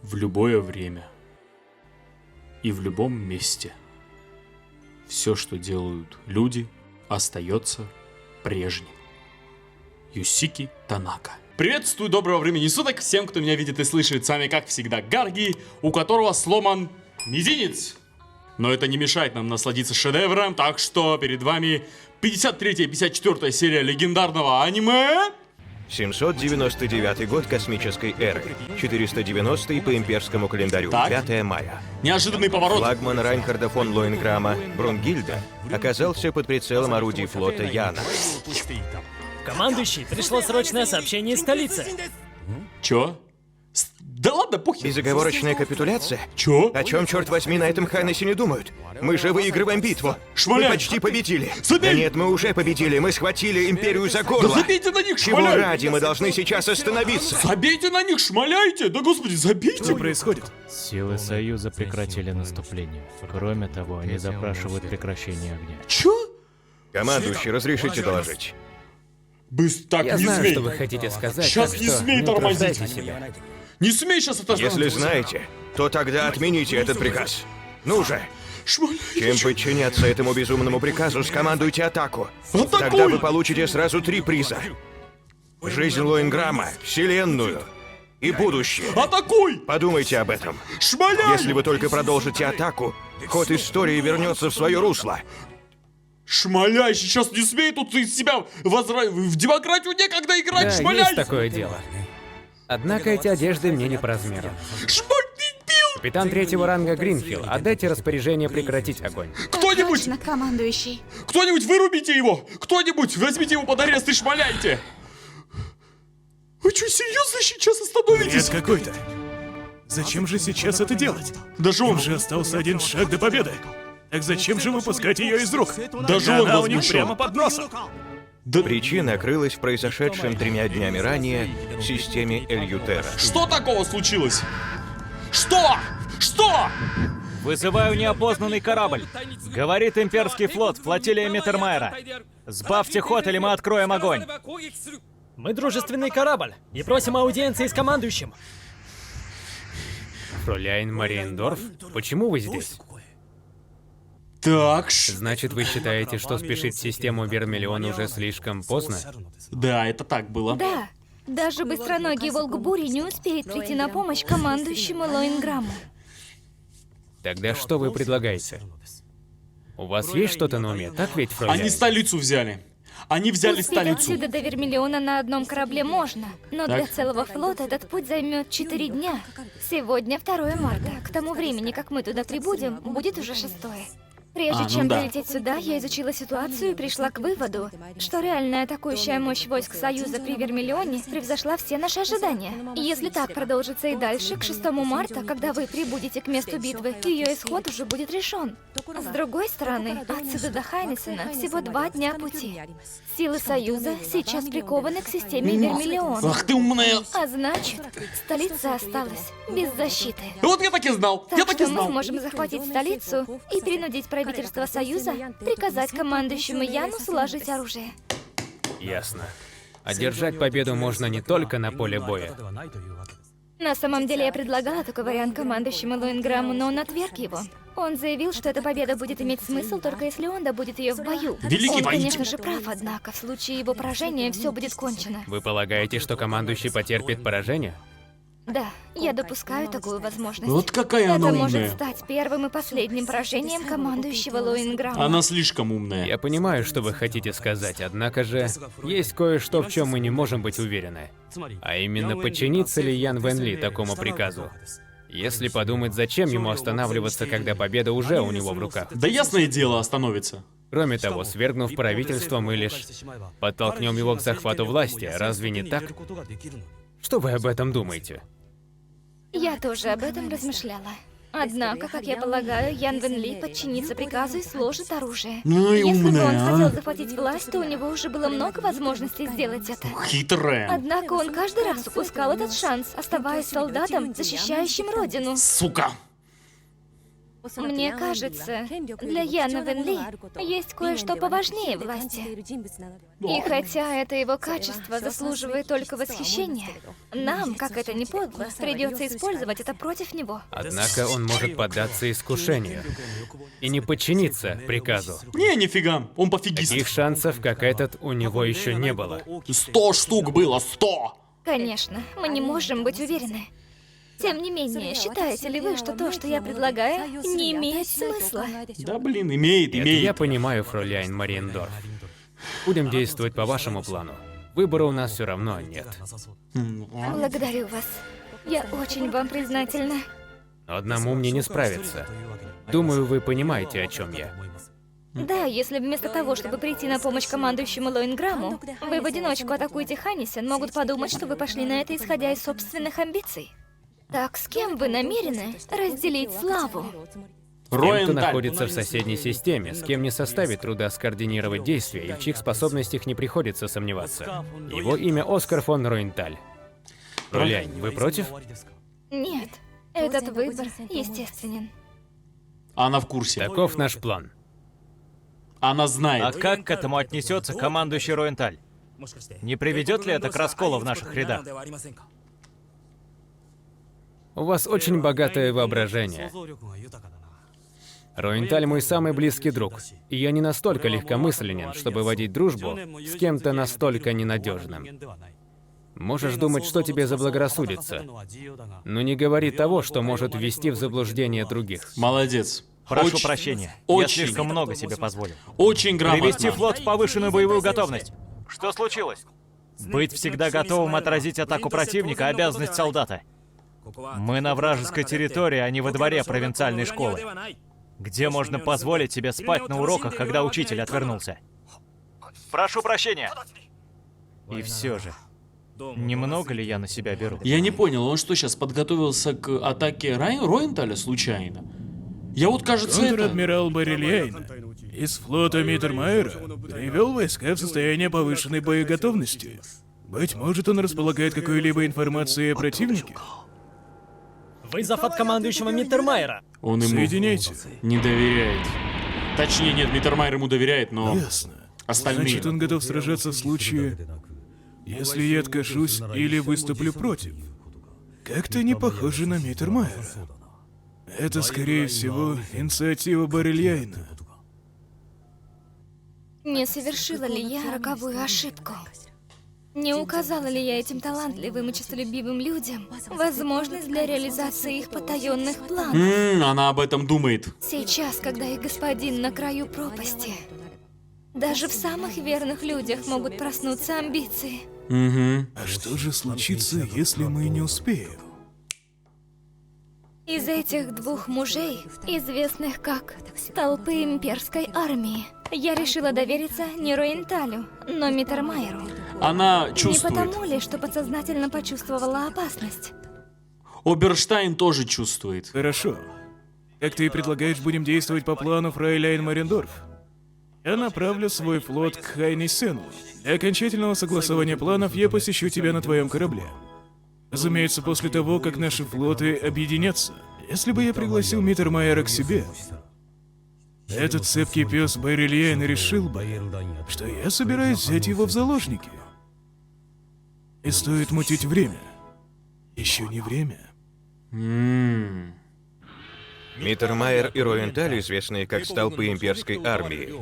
в любое время и в любом месте. Все, что делают люди, остается прежним. Юсики Танака. Приветствую, доброго времени суток всем, кто меня видит и слышит. С вами, как всегда, Гарги, у которого сломан мизинец. Но это не мешает нам насладиться шедевром, так что перед вами 53-я и 54-я серия легендарного аниме. 799 год космической эры, 490 по имперскому календарю, Так. 5 мая. Неожиданный поворот. Флагман Райнхарда фон Лоенграма Брунгильда оказался под прицелом орудий флота Яна. Командующий, пришло срочное сообщение из столицы. Чё? Да ладно, похер. Безоговорочная капитуляция? Чё? О чем, черт возьми, на этом Хайнесе не думают? Мы же выигрываем битву. Шмаляй! Мы почти победили. Забей! Да нет, мы уже победили. Мы схватили империю за горло. Да забейте на них, Чего шмаляй! ради мы должны сейчас остановиться? Забейте на них, шмаляйте! Да господи, забейте! Что происходит? Силы Союза прекратили наступление. Кроме того, они запрашивают прекращение огня. Чё? Командующий, разрешите доложить? Так, Я не знаю, смей! что вы хотите сказать, Сейчас так не что смей не тормозить. утруждайте себя. Не смей сейчас это Если знаете, то тогда отмените этот приказ. Ну же, Шмаляйте! чем подчиняться этому безумному приказу, скомандуйте атаку. Атакуй! Тогда вы получите сразу 3 приза. Жизнь Лоенграма, Вселенную и будущее. Атакуй! Подумайте об этом. Шмаляй! Если вы только продолжите атаку, ход истории вернется в свое русло. Шмаляй, сейчас не смей тут из себя в демократию некогда играть, Да, шмаляй! есть такое дело. Однако эти одежды мне не по размеру. Шмаль, дебил! Капитан 3-го ранга Гринхилл, отдайте распоряжение прекратить огонь. Кто-нибудь, Точно, командующий. кто-нибудь вырубите его! Кто-нибудь возьмите его под арест и шмаляйте! Вы что, серьезно сейчас остановитесь? Нет какой-то. Зачем же сейчас это делать? Даже он, Уже остался один шаг до победы. Так зачем же выпускать ее из рук? даже он Она у них возмущен. прямо под носом. Причина крылась в произошедшем 3 днями ранее в системе Эльютера. Что такого случилось? Что? Что? Вызываю неопознанный корабль. Говорит имперский флот, флотилия Миттермайера. Сбавьте ход, или мы откроем огонь. Мы дружественный корабль и просим аудиенции с командующим. Фроляйн Мариендорф, почему вы здесь? Так, Значит, вы считаете, что спешить в систему Вермиллион уже слишком поздно? да, это так было. Да, даже быстроногий Волк-Бури не успеет прийти на помощь командующему Лоенграмму. Тогда что вы предлагаете? У вас есть что-то на уме, так ведь, Фроляйн? Они столицу взяли. Они взяли Успеть столицу. отсюда до Вермиллиона на одном корабле можно, но для Так. целого флота этот путь займет 4 дня. Сегодня 2 марта. К тому времени, как мы туда прибудем, будет уже 6-е. Прежде Ну чем да. прилететь сюда, я изучила ситуацию и пришла к выводу, что реальная атакующая мощь войск Союза при Вермиллионе превзошла все наши ожидания. И если так продолжится и дальше, к 6 марта, когда вы прибудете к месту битвы, ее исход уже будет решен. С другой стороны, отсюда до Хайнессена всего 2 дня пути. Силы Союза сейчас прикованы к системе Вермиллион. Ах ты умная. А значит, столица осталась без защиты. Вот я так и знал. Так Я так и что мы знал. сможем захватить столицу и принудить правительство Союза приказать командующему Яну сложить оружие. Ясно. Одержать победу можно не только на поле боя. На самом деле я предлагала такой вариант командующему Лоенграмму, но он отверг его. Он заявил, что эта победа будет иметь смысл только если он добудет ее в бою. Великий Он, воитель. конечно же, прав, однако в случае его поражения все будет кончено. Вы полагаете, что командующий потерпит поражение? Да, я допускаю такую возможность. Вот какая Это она может умная. стать первым и последним поражением командующего Лоенграмма. Она слишком умная. Я понимаю, что вы хотите сказать, однако же есть кое-что, в чем мы не можем быть уверены. А именно, подчинится ли Ян Вен Ли такому приказу? Если подумать, зачем ему останавливаться, когда победа уже у него в руках? Да ясное дело, остановится. Кроме того, свергнув правительство, мы лишь подтолкнем его к захвату власти, разве не так? Что вы об этом думаете? Я тоже об этом размышляла. Однако, как я полагаю, Ян Вен Ли подчинится приказу и сложит оружие. Ну и Если бы он умная, хотел а. захватить власть, то у него уже было много возможностей сделать это. Хитрая. Однако он каждый раз упускал этот шанс, оставаясь солдатом, защищающим родину. Сука. Мне кажется, для Яна Венли есть кое-что поважнее власти. И хотя это его качество заслуживает только восхищения, нам, как это ни подло, придется использовать это против него. Однако он может поддаться искушению и не подчиниться приказу. Не, нифига, он пофигист. Таких шансов, как этот, у него еще не было. 100 штук было, 100! Конечно, мы не можем быть уверены. Тем не менее, считаете ли вы, что то, что я предлагаю, не имеет смысла? Да блин, имеет, Нет, имеет. я понимаю, фрауляйн Мариендорф. Будем действовать по вашему плану. Выбора у нас все равно нет. Благодарю вас. Я очень вам признательна. Но одному мне не справиться. Думаю, вы понимаете, о чем я. Да, если вместо того, чтобы прийти на помощь командующему Лоинграмму, вы в одиночку атакуете Ханнисен, могут подумать, что вы пошли на это, исходя из собственных амбиций. Так с кем вы намерены разделить славу? Тем, кто находится в соседней системе, с кем не составит труда скоординировать действия, и в чьих способностях не приходится сомневаться. Его имя Оскар фон Роенталь. Фрауляйн, вы против? Нет, этот выбор естественен. Она в курсе. Таков наш план. Она А знает. как к этому отнесется командующий Роенталь? Не приведет ли это к расколу в наших рядах? У вас очень богатое воображение. Роенталь мой самый близкий друг, и я не настолько легкомысленен, чтобы водить дружбу с кем-то настолько ненадежным. Можешь думать, что тебе заблагорассудится, но не говори того, что может ввести в заблуждение других. Молодец. Прошу Очень- прощения, очень- я слишком много себе позволил. Очень грамотно. Привести флот в повышенную боевую готовность. Что случилось? Быть всегда готовым отразить атаку противника — обязанность солдата. Мы на вражеской территории, а не во дворе провинциальной школы, где можно позволить себе спать на уроках, когда учитель отвернулся. Прошу прощения. И все же, немного ли я на себя беру? Я не понял, он что, сейчас подготовился к атаке Роенталя случайно? Я вот, кажется, это... Контр-адмирал Барильяйн из флота Миттермайера привел войска в состояние повышенной боеготовности. Быть может, он располагает какой-либо информацией о противнике? Вызов от командующего Миттермайера. Он ему Соединяйте. не доверяет. Точнее, нет, Миттермайер ему доверяет, но Ясно. остальные... Значит, он готов сражаться в случае, если я откажусь или выступлю против. Как-то не похоже на Миттермайера. Это, скорее всего, инициатива Барильяйна. Не совершила ли я роковую ошибку? Не указала ли я этим талантливым и честолюбивым людям возможность для реализации их потаенных планов? Она об этом думает. Сейчас, когда их господин на краю пропасти, даже в самых верных людях могут проснуться амбиции. Угу. А что же случится, если мы не успеем? Из этих двух мужей, известных как столпы имперской армии, я решила довериться не Роенталю, но Миттермайеру. Она Не чувствует. потому ли, что подсознательно почувствовала опасность? Оберштайн тоже чувствует. Хорошо. Как ты и предлагаешь, будем действовать по плану фрауляйн Мариендорф. Я направлю свой флот к Хайнисену. Для окончательного согласования планов я посещу тебя на твоем корабле. Разумеется, после того, как наши флоты объединятся. Если бы я пригласил Миттермайера к себе, этот цепкий пес Барильяйн решил бы, что я собираюсь взять его в заложники. И стоит мутить время. Еще не время. Миттермайер и Роенталь, известные как столпы имперской армии,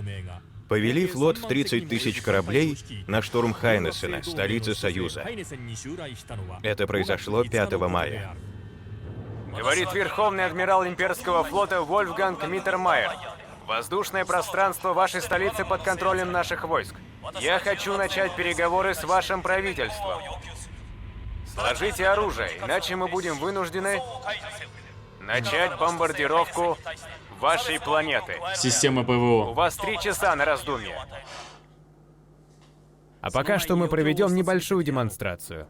повели флот в 30 тысяч кораблей на штурм Хайнессена, столицы Союза. Это произошло 5 мая. Говорит Верховный Адмирал Имперского флота Вольфганг Миттермайер. Воздушное пространство вашей столицы под контролем наших войск. Я хочу начать переговоры с вашим правительством. Сложите оружие, иначе мы будем вынуждены начать бомбардировку вашей планеты. Система У ПВО. вас 3 часа на раздумье. А пока что мы проведем небольшую демонстрацию.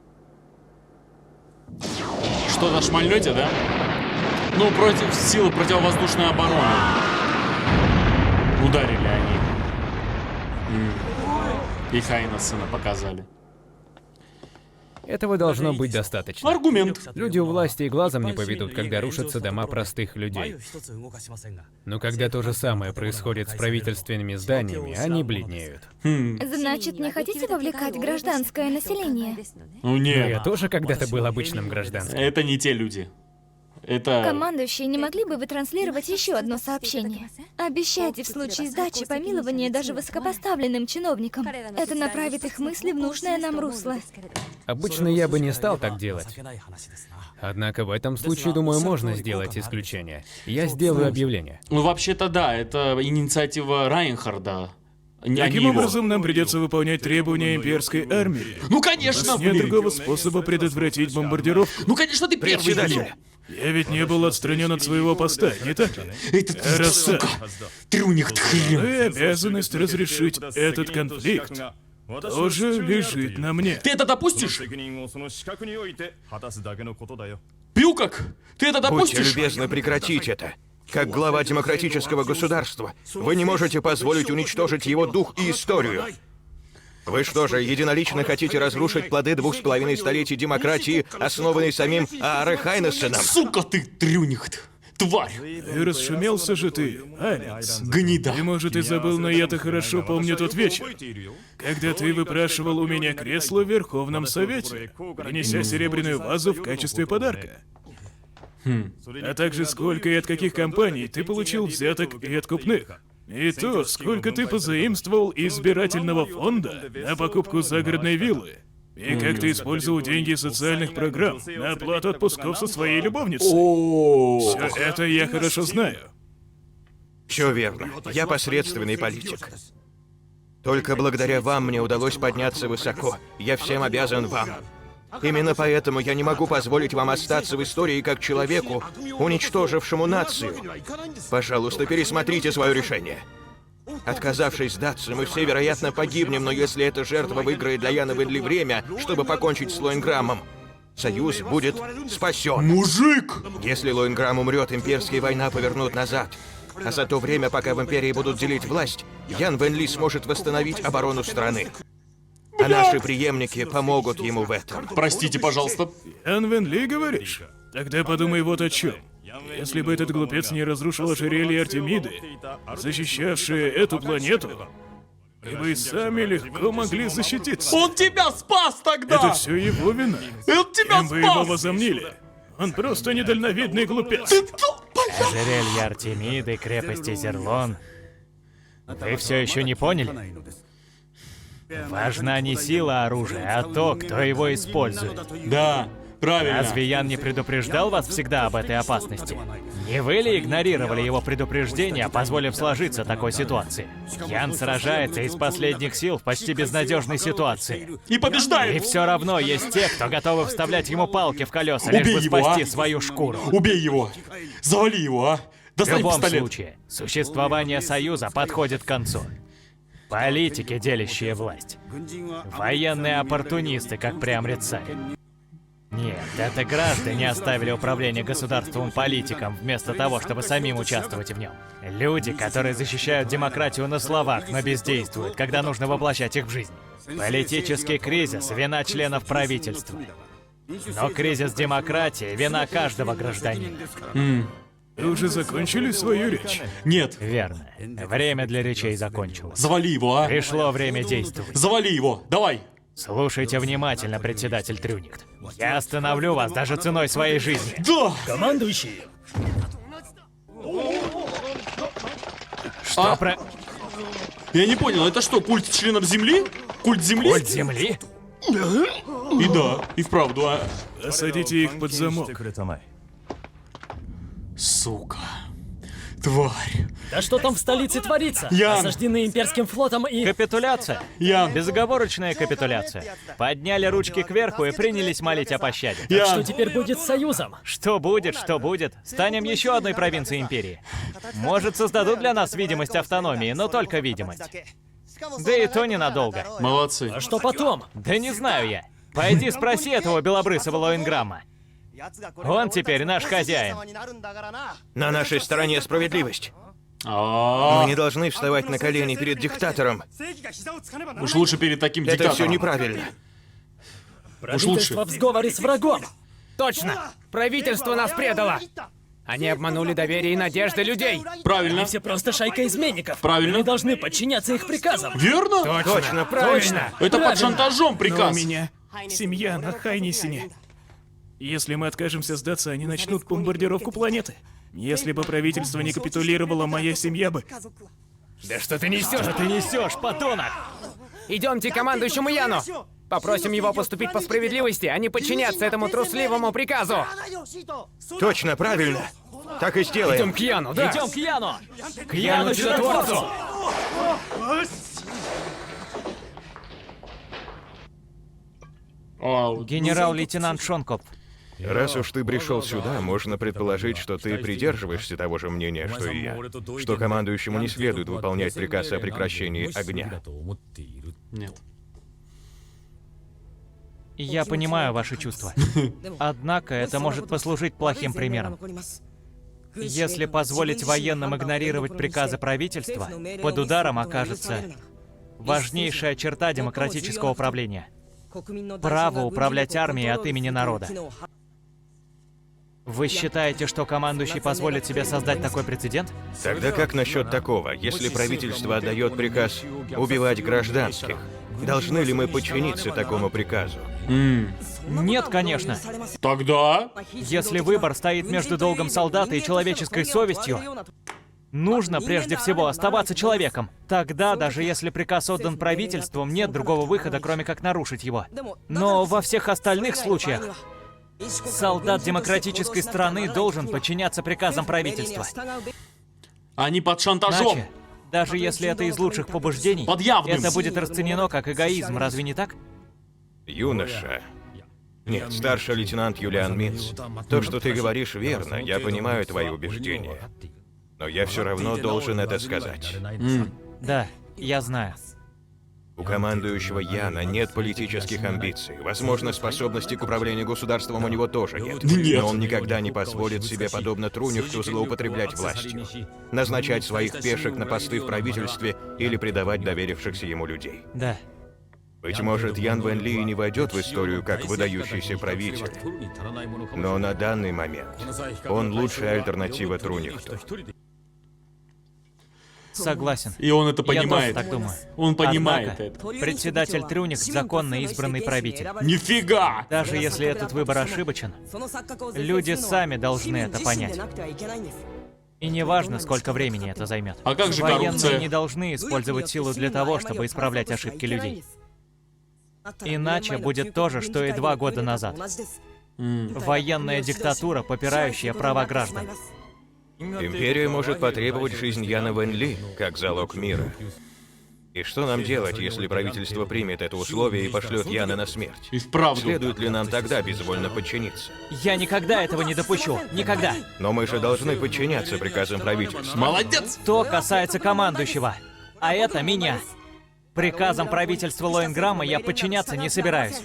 Что-то шмальнете, да? Ну, против силы противовоздушной обороны. Ударили они. И Хайнессена показали. Этого должно быть достаточно. Аргумент. Люди у власти и глазом не поведут, когда рушатся дома простых людей. Но когда то же самое происходит с правительственными зданиями, они бледнеют. Значит, не хотите вовлекать гражданское население? Ну Но нет, я тоже когда-то был обычным гражданским. это не те люди. Это... Командующие, не могли бы вы транслировать еще одно сообщение? Обещайте в случае сдачи помилования даже высокопоставленным чиновникам. Это направит их мысли в нужное нам русло. Обычно я бы не стал так делать. Однако в этом случае, думаю, можно сделать исключение. Я сделаю объявление. Ну, вообще-то да, это инициатива Райнхарда. А не Таким его. образом, нам придется выполнять требования имперской армии. Ну, У конечно, нас нет блин. другого способа предотвратить бомбардировку. Ну, конечно, ты первый. Председатель, Я ведь не был отстранен от своего поста, не так ли? Это ты, Раз сука, так, трюнихт хрен. то и обязанность разрешить этот конфликт тоже лежит на мне. Ты это допустишь? Пилкак, ты это будьте допустишь? любезны прекратить это. Как глава демократического государства, вы не можете позволить уничтожить его дух и историю. Вы что же, единолично хотите разрушить плоды 2,5 столетий демократии, основанной самим Ааре Хайнессеном? Сука ты, трюнихт. Тварь. И расшумелся же ты, Алекс. Гнида. Ты, может, и забыл, но я-то хорошо помню тот вечер, когда ты выпрашивал у меня кресло в Верховном Совете, принеся серебряную вазу в качестве подарка. А также сколько и от каких компаний ты получил взяток и откупных. И то, сколько ты позаимствовал из избирательного фонда на покупку загородной виллы. И как ты использовал деньги социальных программ на оплату отпусков со своей любовницей. О, Все это я хорошо знаю. Все верно. Я посредственный политик. Только благодаря вам мне удалось подняться высоко. Я всем обязан вам. Именно поэтому я не могу позволить вам остаться в истории как человеку, уничтожившему нацию. Пожалуйста, пересмотрите свое решение. Отказавшись сдаться, мы все, вероятно, погибнем, но если эта жертва выиграет для Яна Венли время, чтобы покончить с Лоинграммом, Союз будет спасен. мужик! Если Лоинграм умрет, имперские война повернут назад. А за то время, пока в империи будут делить власть, Ян Венли сможет восстановить оборону страны. А наши преемники помогут ему в этом. Простите, пожалуйста. Ян Вен Ли, говоришь? Тогда подумай вот о чем. Если бы этот глупец не разрушил ожерелье Артемиды, защищавшие эту планету, мы бы и сами легко могли защититься. Он тебя спас тогда! Это все его вина. Он тебя Им бы его спас! возомнили. Он просто недальновидный глупец. Ожерелье Артемиды, крепости Зерлон. Вы все еще не поняли? Важна не сила оружия, а то, кто его использует. Да, правильно. Разве Ян не предупреждал вас всегда об этой опасности? Не вы ли игнорировали его предупреждения, позволив сложиться такой ситуации? Ян сражается из последних сил в почти безнадежной ситуации. И И побеждает! все равно есть те, кто готовы вставлять ему палки в колеса, лишь Убей бы его, спасти а? свою шкуру. Убей его! Завали его, а! В Достань любом пистолет! случае, существование Союза подходит к концу. Политики, делящие власть. Военные оппортунисты, как преамрит царь. Нет, это граждане оставили управление государством политикам, вместо того, чтобы самим участвовать в нем. Люди, которые защищают демократию на словах, но бездействуют, когда нужно воплощать их в жизнь. Политический кризис — вина членов правительства. Но кризис демократии — вина каждого гражданина. Вы уже закончили свою речь? Нет, Верно. Время для речей закончилось. завали его, а! Пришло время действовать. Завали его! Давай! Слушайте внимательно, председатель Трюникт. Я остановлю вас даже ценой своей жизни. Да! Командующий! А? Про... Я не понял, это что, культ членов Земли? Культ Земли? Культ Земли? И да, и вправду, а. Посадите их под замок. Сука. Тварь. Да что там в столице творится? Ян. Осаждены имперским флотом и... Капитуляция. Ян. Безоговорочная капитуляция. Подняли ручки кверху и принялись молить о пощаде. Что Ян. теперь будет с Союзом? Что будет, что будет. Станем еще одной провинцией империи. Может, создадут для нас видимость автономии, но только видимость. Да и то ненадолго. Молодцы. А что потом? Да не знаю я. Пойди спроси этого белобрысого Лоинграмма. Он теперь наш хозяин. На нашей стороне справедливость. А, Мы не должны вставать на колени перед диктатором. уж лучше перед таким Это все диктатором. неправильно. Правительство в сговоре с врагом. Точно! Правительство нас предало! Они обманули доверие и надежды людей! Правильно. Они все просто шайка изменников. Правильно. Мы должны подчиняться их приказам. Верно? Точно, правильно. Это под шантажом Но у приказ. меня семья на Хайнисене. Если мы откажемся сдаться, они начнут бомбардировку планеты. Если бы правительство не капитулировало, моя семья бы... Да что ты несешь? Что ты несешь, подонок? Идемте к командующему Яну! Попросим его поступить по справедливости, а не подчиняться этому трусливому приказу! Точно, правильно. Так и сделаем. Идем к Яну, да? Идем к Яну! К Яну Чудотворцу! Генерал-лейтенант Шонкоп. Раз уж ты пришел сюда, можно предположить, что ты придерживаешься того же мнения, что и я. Что командующему не следует выполнять приказ о прекращении огня. Нет. Я понимаю ваши чувства. Однако это может послужить плохим примером. Если позволить военным игнорировать приказы правительства, под ударом окажется важнейшая черта демократического управления. Право управлять армией от имени народа. Вы считаете, что командующий позволит себе создать такой прецедент? Тогда как насчет такого, если правительство отдает приказ убивать гражданских? Должны ли мы подчиниться такому приказу? Нет, конечно. Тогда... Если выбор стоит между долгом солдата и человеческой совестью, нужно прежде всего оставаться человеком. Тогда, даже если приказ отдан правительством, нет другого выхода, кроме как нарушить его. Но во всех остальных случаях солдат демократической страны должен подчиняться приказам правительства. Они под шантажом. Иначе, даже если это из лучших побуждений, Под явным. это будет расценено как эгоизм, разве не так? Юноша. Нет, старший лейтенант Юлиан Минц. То, что ты говоришь, верно. Я понимаю твои убеждения. Но я все равно должен это сказать. Да, я знаю. У командующего Яна нет политических амбиций. Возможно, способности к управлению государством у него тоже нет. Нет. Но он никогда не позволит себе, подобно Трунихту, злоупотреблять властью. Назначать своих пешек на посты в правительстве или предавать доверившихся ему людей. Да. Быть может, Ян Вен Ли и не войдет в историю как выдающийся правитель. Но на данный момент он лучшая альтернатива Трунихту. Согласен. И он это Я понимает. тоже так думаю. Он понимает Однако, это. председатель Трюник — законно избранный правитель. Нифига! Даже если этот выбор ошибочен, люди сами должны это понять. И неважно, сколько времени это займет. А как же Военные коррупция? не должны использовать силу для того, чтобы исправлять ошибки людей. Иначе будет то же, что и 2 года назад. Военная диктатура, попирающая права граждан. Империя может потребовать жизнь Яна Вен Ли как залог мира. И что нам делать, если правительство примет это условие и пошлет Яна на смерть? И вправду. Следует ли нам тогда безвольно подчиниться? Я никогда этого не допущу. Никогда. Но мы же должны подчиняться приказам правительства. Молодец! Что касается командующего, а это меня. Приказам правительства Лоинграмма я подчиняться не собираюсь.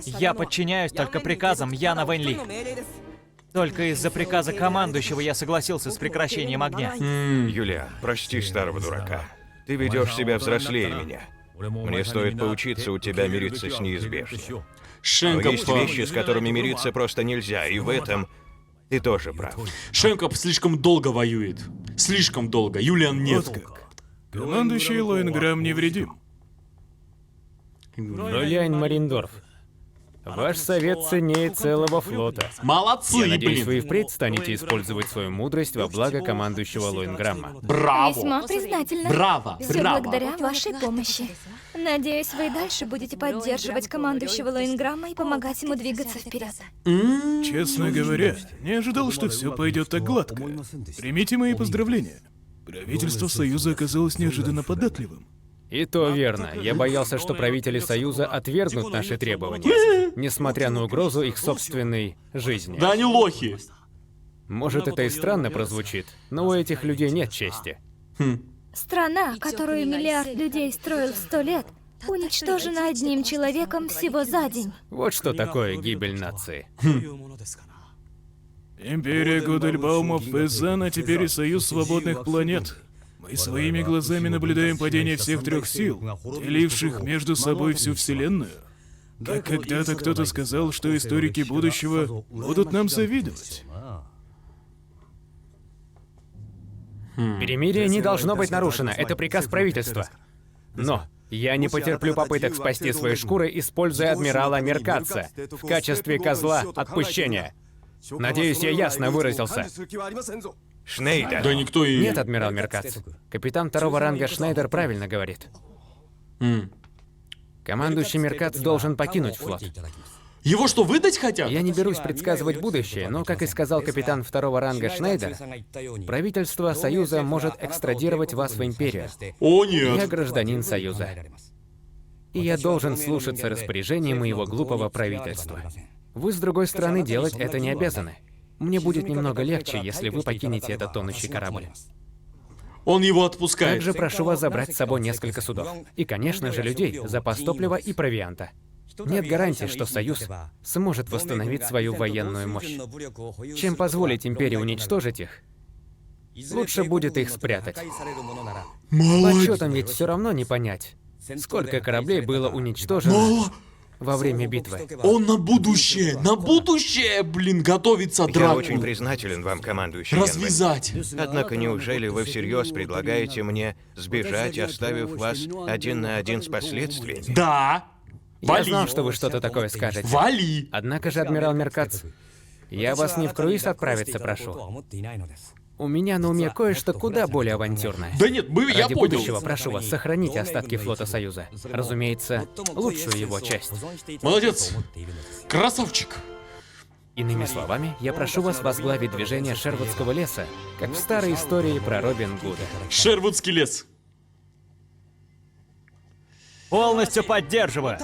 Я подчиняюсь только приказам Яна Вен Ли. Только из-за приказа командующего я согласился с прекращением огня. Юлиан, прости старого дурака. Ты ведешь себя взрослее меня. Мне стоит поучиться у тебя мириться с неизбежным. Но Шенкоп, есть вещи, с которыми мириться просто нельзя, и в этом ты тоже прав. Шенкоп слишком долго воюет. Слишком долго. Юлиан нет. Вот как. Командующий Лоинграмм невредим. Ролянь Мариндорф. Ваш совет ценнее целого флота. Молодцы, Я надеюсь, вы и блин. впредь станете использовать свою мудрость во благо командующего Лоинграмма. Браво! Весьма признательна. Браво! Все Браво! благодаря вашей помощи. Надеюсь, вы и дальше будете поддерживать командующего Лоинграмма и помогать ему двигаться вперед. Честно говоря, не ожидал, что все пойдет так гладко. Примите мои поздравления. Правительство Союза оказалось неожиданно податливым. И то верно. Я боялся, что правители Союза отвергнут наши требования, несмотря на угрозу их собственной жизни. Да они лохи. Может, это и странно прозвучит, но у этих людей нет чести. Страна, которую миллиард людей строил в 100 лет, уничтожена одним человеком всего за день. Вот что такое гибель нации. Империя Гудельбаумов Фэзан, а теперь и Союз Свободных Планет. Мы своими глазами наблюдаем падение всех 3 сил, деливших между собой всю Вселенную. Как когда-то кто-то сказал, что историки будущего будут нам завидовать. Перемирие не должно быть нарушено, это приказ правительства. Но я не потерплю попыток спасти свои шкуры, используя адмирала Меркатца в качестве козла отпущения. Надеюсь, я ясно выразился. Шнейдер. Да никто и... Нет, адмирал Меркатц. Капитан второго ранга Шнейдер правильно говорит. Командующий Меркатц должен покинуть флот. Его что, выдать хотят? Я не берусь предсказывать будущее, но, как и сказал капитан второго ранга Шнейдер, правительство Союза может экстрадировать вас в Империю. О, Я нет. гражданин Союза. И я должен слушаться распоряжений моего глупого правительства. Вы, с другой стороны, делать это не обязаны. Мне будет немного легче, если вы покинете этот тонущий корабль. Он его отпускает. Также прошу вас забрать с собой несколько судов. И, конечно же, людей, запас топлива и провианта. Нет гарантии, что Союз сможет восстановить свою военную мощь. Чем позволить Империи уничтожить их, лучше будет их спрятать. Молодец. Подсчетом ведь все равно не понять, сколько кораблей было уничтожено Мало. во время битвы. Он на будущее, блин, готовится Я драку. очень признателен вам, командующий Ян Вен Ли. Развязать. Однако неужели вы всерьез предлагаете мне сбежать, оставив вас один на один с последствиями? Да. Я Вали. знал, что вы что-то такое скажете. Вали. Однако же, адмирал Меркатц, я вас не в круиз отправиться прошу. У меня на уме кое-что куда более авантюрное. Да нет, я Ради понял. будущего прошу вас, сохраните остатки флота Союза. Разумеется, лучшую его часть. Молодец. Красавчик. Иными словами, я прошу вас возглавить движение Шервудского леса, как в старой истории про Робин Гуда. Шервудский лес. Полностью поддерживаю.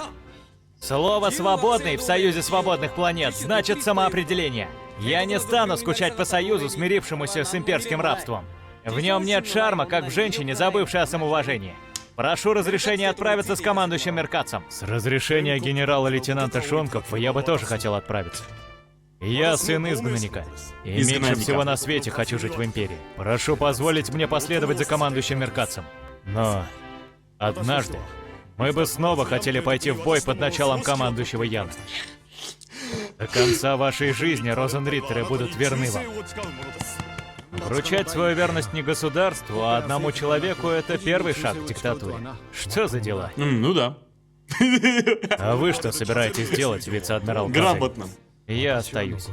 Слово «свободный» в Союзе свободных планет значит самоопределение. Я не стану скучать по Союзу, смирившемуся с имперским рабством. В нем нет шарма, как в женщине, забывшей о самоуважении. Прошу разрешения отправиться с командующим Меркатцем. С разрешения генерала-лейтенанта Шонкопфа я бы тоже хотел отправиться. Я сын изгнанника. И меньше Изгнанника. всего на свете хочу жить в Империи. Прошу позволить мне последовать за командующим Меркатцем. Но однажды мы бы снова хотели пойти в бой под началом командующего Яна. До конца вашей жизни Розенриттеры будут верны вам. Вручать свою верность не государству, а одному человеку — это первый шаг к диктатуре. Что за дела? Ну да. А вы что собираетесь делать, вице-адмирал Казей? Грамотно. Я остаюсь.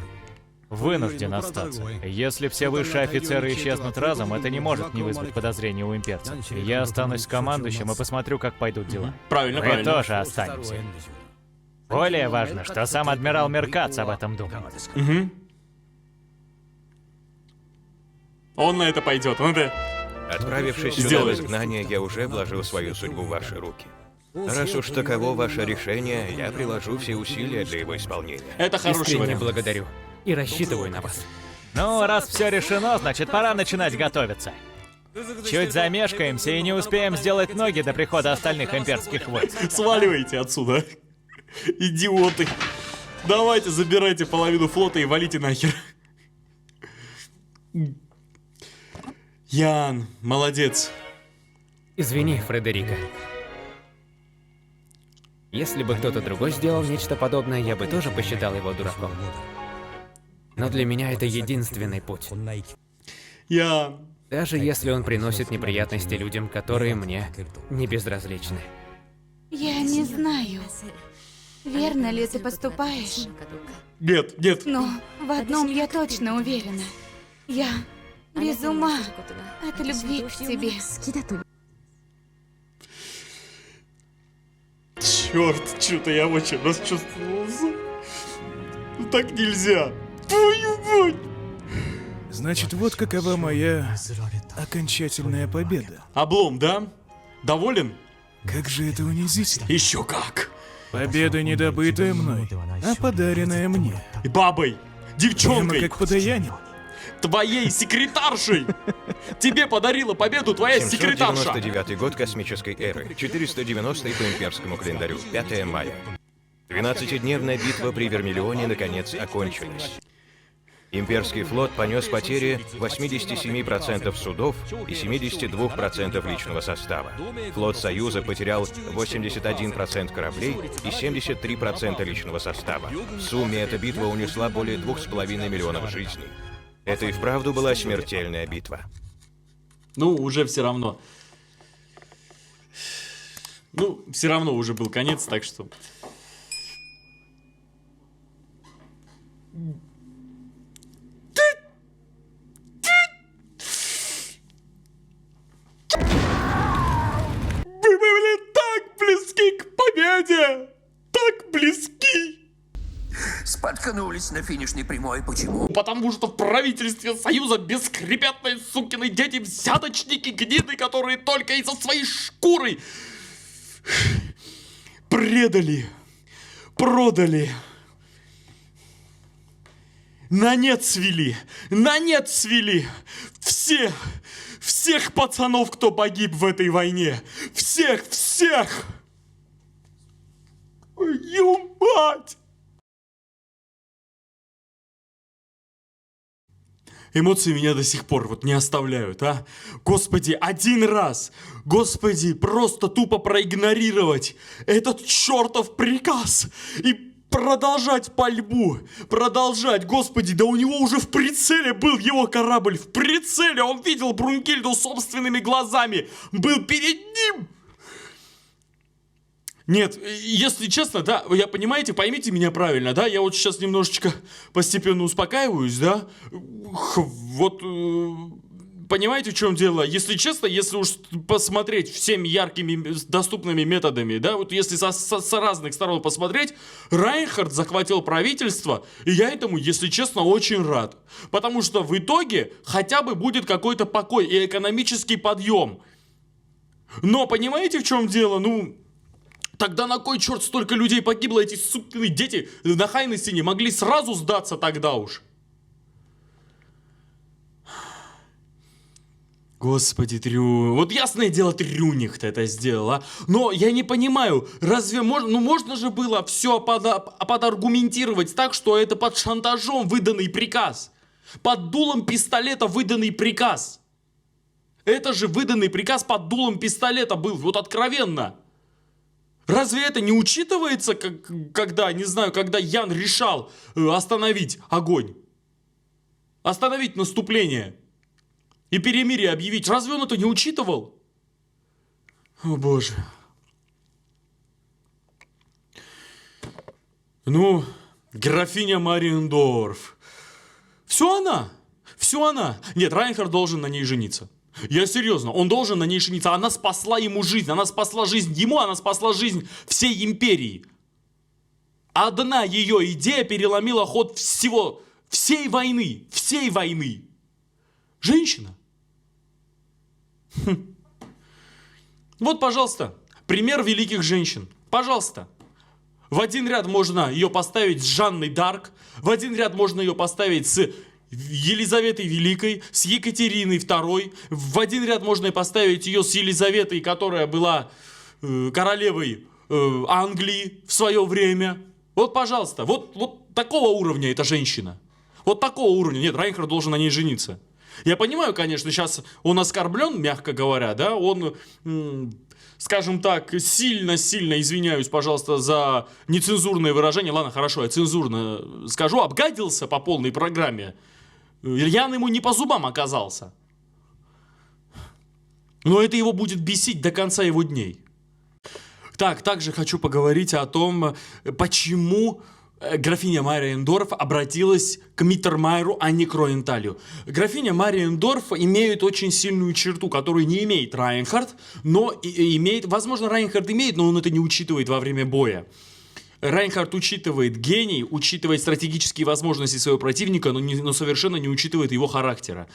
Вынужден остаться. Если все высшие офицеры исчезнут разом, это не может не вызвать подозрений у имперцев. Я останусь с командующим и посмотрю, как пойдут дела. Правильно, Вы правильно. тоже останетесь. Более важно, что сам адмирал Меркатц об этом думает. Угу. Он на это пойдет. Он это... Отправившись сюда в Сделает. изгнание, я уже вложил свою судьбу в ваши руки. Раз уж таково ваше решение, я приложу все усилия для его исполнения. Это хороший Искренне вариант. благодарю. И рассчитываю на вас. Ну, раз все решено, значит, пора начинать готовиться. Чуть замешкаемся и не успеем сделать ноги до прихода остальных имперских войск. Сваливайте отсюда. Идиоты. Давайте, забирайте половину флота и валите нахер. Ян, молодец. Извини, Фредерика. Если бы кто-то другой сделал нечто подобное, я бы тоже посчитал его дураком. Но для меня это единственный путь. Ян. Даже если он приносит неприятности людям, которые мне не безразличны. Я не знаю, верно ли ты поступаешь, Нет, нет. но в одном я точно уверена. Я без ума от любви к тебе. Черт, что-то я очень расчувствовался. Так нельзя. Твою мать. Значит, вот какова моя окончательная победа. Облом, да? Доволен? Как же это унизительно. Еще как. Победа, не добытая мной, а подаренная мне. И бабой, Прямо девчонкой, как подаяние. твоей секретаршей. Тебе подарила победу твоя секретарша. 799 год космической эры, 490 по имперскому календарю, 5 мая. 12-дневная битва при Вермиллионе наконец окончилась. Имперский флот понес потери 87% судов и 72% личного состава. Флот Союза потерял 81% кораблей и 73% личного состава. В сумме эта битва унесла более 2,5 миллионов жизней. Это и вправду была смертельная битва. Ну, уже все равно. Ну, все равно уже был конец, так что... Вы были так близки к победе! Так близки! Споткнулись на финишной прямой. Почему? Потому что в правительстве Союза бескрепетные сукины дети, взяточники, гниды, которые только из-за своей шкуры предали, продали, на нет свели всех пацанов, кто погиб в этой войне, всех! Твою мать! Эмоции меня до сих пор вот не оставляют, а? Господи, один раз! Господи, просто тупо проигнорировать этот чертов приказ и продолжать пальбу, продолжать. Господи, да у него уже в прицеле был его корабль, в прицеле! Он видел Брунгильду собственными глазами, был перед ним! Нет, если честно, да, вы понимаете, поймите меня правильно, да, я вот сейчас немножечко постепенно успокаиваюсь, да, вот, понимаете, в чем дело? Если честно, если уж посмотреть всеми яркими доступными методами, да, вот если с разных сторон посмотреть, Райнхард захватил правительство, и я этому, если честно, очень рад, потому что в итоге хотя бы будет какой-то покой и экономический подъем. Но понимаете, в чем дело, ну... Тогда на кой черт столько людей погибло, эти сукины дети на Хайнессене могли сразу сдаться тогда уж. Господи, вот ясное дело, Трюнихт это сделал, а? Но я не понимаю, разве можно же было все подаргументировать так, что это под шантажом выданный приказ? Под дулом пистолета выданный приказ. Это же выданный приказ под дулом пистолета был, вот откровенно. Разве это не учитывается, когда, не знаю, когда Ян решал остановить огонь? Остановить наступление и перемирие объявить. Разве он это не учитывал? О боже. Ну, графиня Мариендорф. Все она. Нет, Райнхард должен на ней жениться. Я серьезно, он должен на ней жениться. Она спасла ему жизнь, она спасла жизнь ему, она спасла жизнь всей империи. Одна ее идея переломила ход всей войны. Женщина. Вот, пожалуйста, пример великих женщин. Пожалуйста. В один ряд можно ее поставить с Жанной Дарк, в один ряд можно ее поставить с Елизаветой Великой, с Екатериной II. В один ряд можно поставить ее с Елизаветой, которая была королевой Англии в свое время. Вот, пожалуйста, вот такого уровня эта женщина. Вот такого уровня. Нет, Райнхард должен на ней жениться. Я понимаю, конечно, сейчас он оскорблен, мягко говоря, да, он, скажем так, сильно извиняюсь, пожалуйста, за нецензурное выражение. Ладно, хорошо, я цензурно скажу, обгадился по полной программе. Ян ему не по зубам оказался. Но это его будет бесить до конца его дней. Так, также хочу поговорить о том, почему графиня Мариендорф обратилась к Миттермайеру, а не к Роенталю. Графиня Мариендорф имеет очень сильную черту, которую не имеет Райнхард, но имеет, возможно, Райнхард имеет, но он это не учитывает во время боя. Райнхард учитывает гений, учитывает стратегические возможности своего противника, но совершенно не учитывает его характера.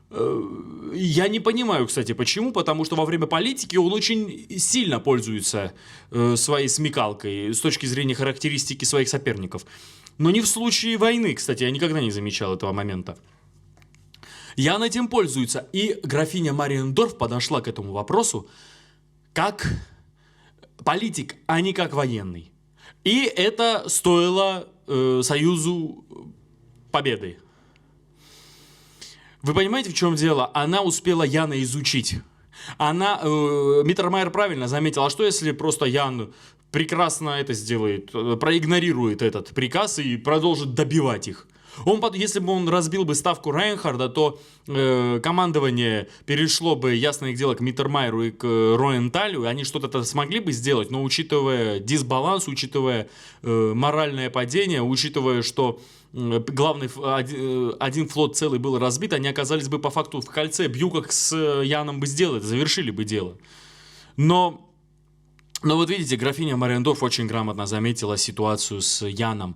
Я не понимаю, кстати, почему, потому что во время политики он очень сильно пользуется своей смекалкой с точки зрения характеристики своих соперников. Но не в случае войны, кстати, я никогда не замечал этого момента. Ян этим пользуется, и графиня Мариендорф подошла к этому вопросу как политик, а не как военный. И это стоило Союзу победы. Вы понимаете, в чем дело? Она успела Яна изучить. Миттермайер правильно заметил, а что если просто Ян прекрасно это сделает, проигнорирует этот приказ и продолжит добивать их? Если бы он разбил бы ставку Рейнхарда, то командование перешло бы, ясное дело, к Миттермайеру и к Роенталю, они что-то смогли бы сделать, но учитывая дисбаланс, учитывая моральное падение, учитывая, что главный один флот целый был разбит, они оказались бы по факту в кольце, Бьюкок с Яном бы сделали, завершили бы дело. Но вот видите, графиня Марендорф очень грамотно заметила ситуацию с Яном.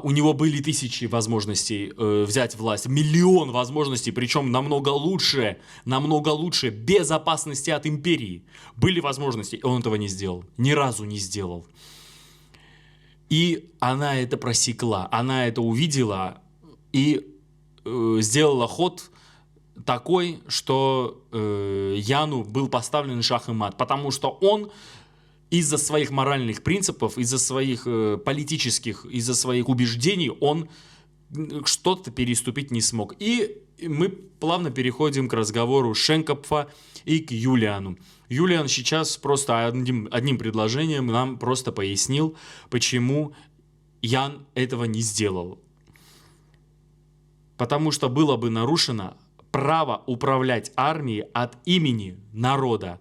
У него были тысячи возможностей взять власть, миллион возможностей, причем намного лучше безопасности от империи. Были возможности, и он этого не сделал, ни разу не сделал. И она это просекла, она это увидела и сделала ход такой, что Яну был поставлен шах и мат, потому что он из-за своих моральных принципов, из-за своих политических, из-за своих убеждений он что-то переступить не смог. И мы плавно переходим к разговору Шенкопфа и к Юлиану. Юлиан сейчас просто одним предложением нам просто пояснил, почему Ян этого не сделал. Потому что было бы нарушено право управлять армией от имени народа.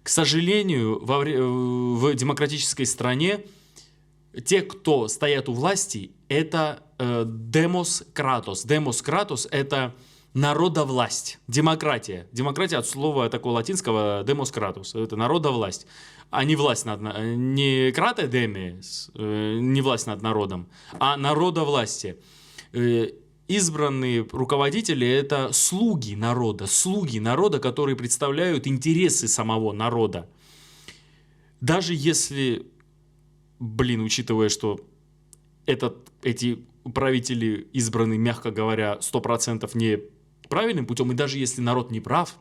К сожалению, в демократической стране те, кто стоят у власти, это демос кратос. Демос кратос — это народовласть, демократия. Демократия от слова такого латинского демос кратос. Это народовласть, а не власть над... Не крате демес, не власть над народом, а народовластие. Избранные руководители — это слуги народа, которые представляют интересы самого народа. Даже если, учитывая, что эти правители избраны, мягко говоря, 100% не правильным путем, и даже если народ не прав,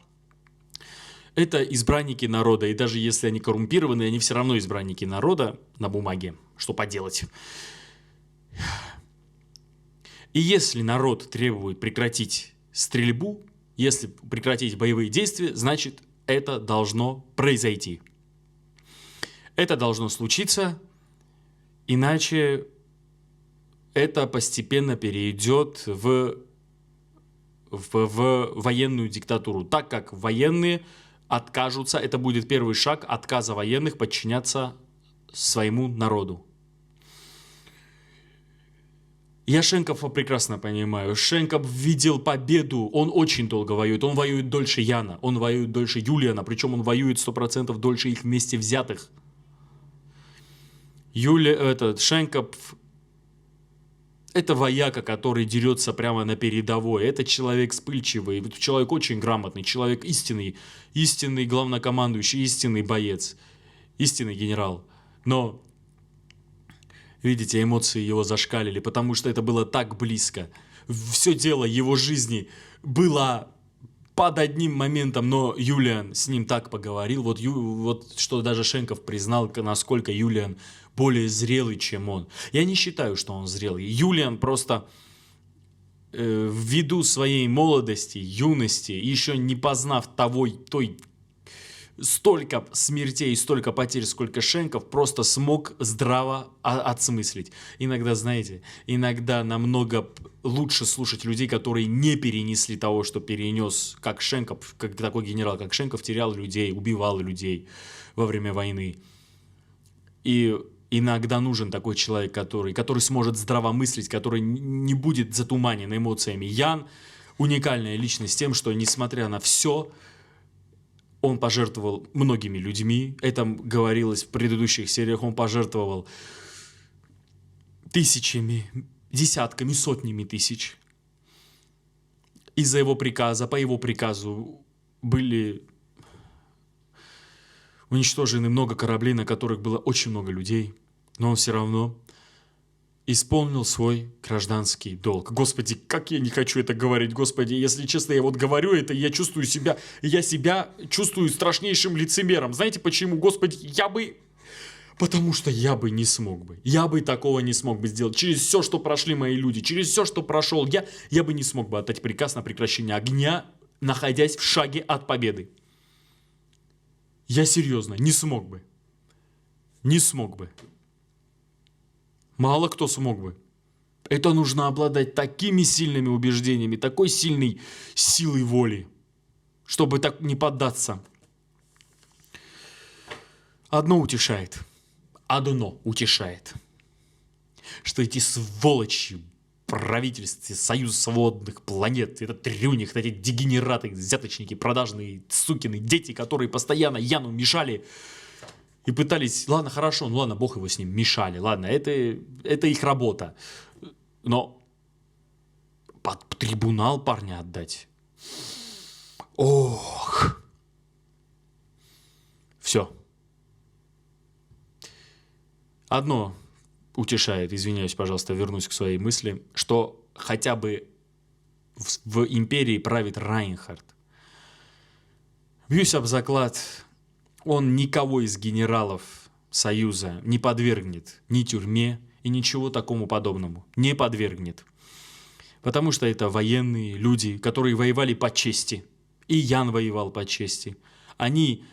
это избранники народа, и даже если они коррумпированы, они все равно избранники народа на бумаге. Что поделать? И если народ требует прекратить стрельбу, если прекратить боевые действия, значит, это должно произойти. Это должно случиться, иначе это постепенно перейдет в военную диктатуру. Так как военные откажутся, это будет первый шаг отказа военных подчиняться своему народу. Я Шенкопфа прекрасно понимаю. Шенкопф видел победу. Он очень долго воюет. Он воюет дольше Яна. Он воюет дольше Юлиана. Причем он воюет 100% дольше их вместе взятых. Шенкопф — это вояка, который дерется прямо на передовой. Это человек вспыльчивый. Человек очень грамотный. Человек истинный главнокомандующий, истинный боец. Истинный генерал. Но... видите, эмоции его зашкалили, потому что это было так близко. Все дело его жизни было под одним моментом, но Юлиан с ним так поговорил. Вот что даже Шенкопф признал, насколько Юлиан более зрелый, чем он. Я не считаю, что он зрелый. Юлиан просто ввиду своей молодости, юности, еще не познав той столько смертей, столько потерь, сколько Шенкопф, просто смог здраво осмыслить. Иногда намного лучше слушать людей, которые не перенесли того, что перенес, как Шенкопф, как такой генерал, как Шенкопф, терял людей, убивал людей во время войны. И иногда нужен такой человек, который сможет здраво мыслить, который не будет затуманен эмоциями. Ян — уникальная личность тем, что, несмотря на все, он пожертвовал многими людьми. Это говорилось в предыдущих сериях. Он пожертвовал тысячами, десятками, сотнями тысяч. Из-за его приказа, по его приказу были уничтожены много кораблей, на которых было очень много людей. Но он все равно исполнил свой гражданский долг. Господи, как я не хочу это говорить, Господи, если честно, я говорю это, и я чувствую себя страшнейшим лицемером. Знаете почему, Господи, Потому что я бы не смог бы. Я бы такого не смог бы сделать. Через все, что прошли мои люди, через все, что прошел я бы не смог бы отдать приказ на прекращение огня, находясь в шаге от победы. Я серьезно, не смог бы. Не смог бы. Мало кто смог бы. Это нужно обладать такими сильными убеждениями, такой сильной силой воли, чтобы так не поддаться. Одно утешает, что эти сволочи правительстве Союза свободных планет, это трюних, эти дегенераты, взяточники, продажные сукины дети, которые постоянно Яну мешали и пытались, ладно, хорошо, ну ладно, бог его с ним, мешали, ладно, это их работа, но под трибунал парня отдать. Ох. Все. Одно утешает, извиняюсь, пожалуйста, вернусь к своей мысли, что хотя бы в империи правит Райнхард. Бьюсь об заклад, он никого из генералов Союза не подвергнет ни тюрьме и ничего такому подобному. Не подвергнет. Потому что это военные люди, которые воевали по чести. И Ян воевал по чести. Они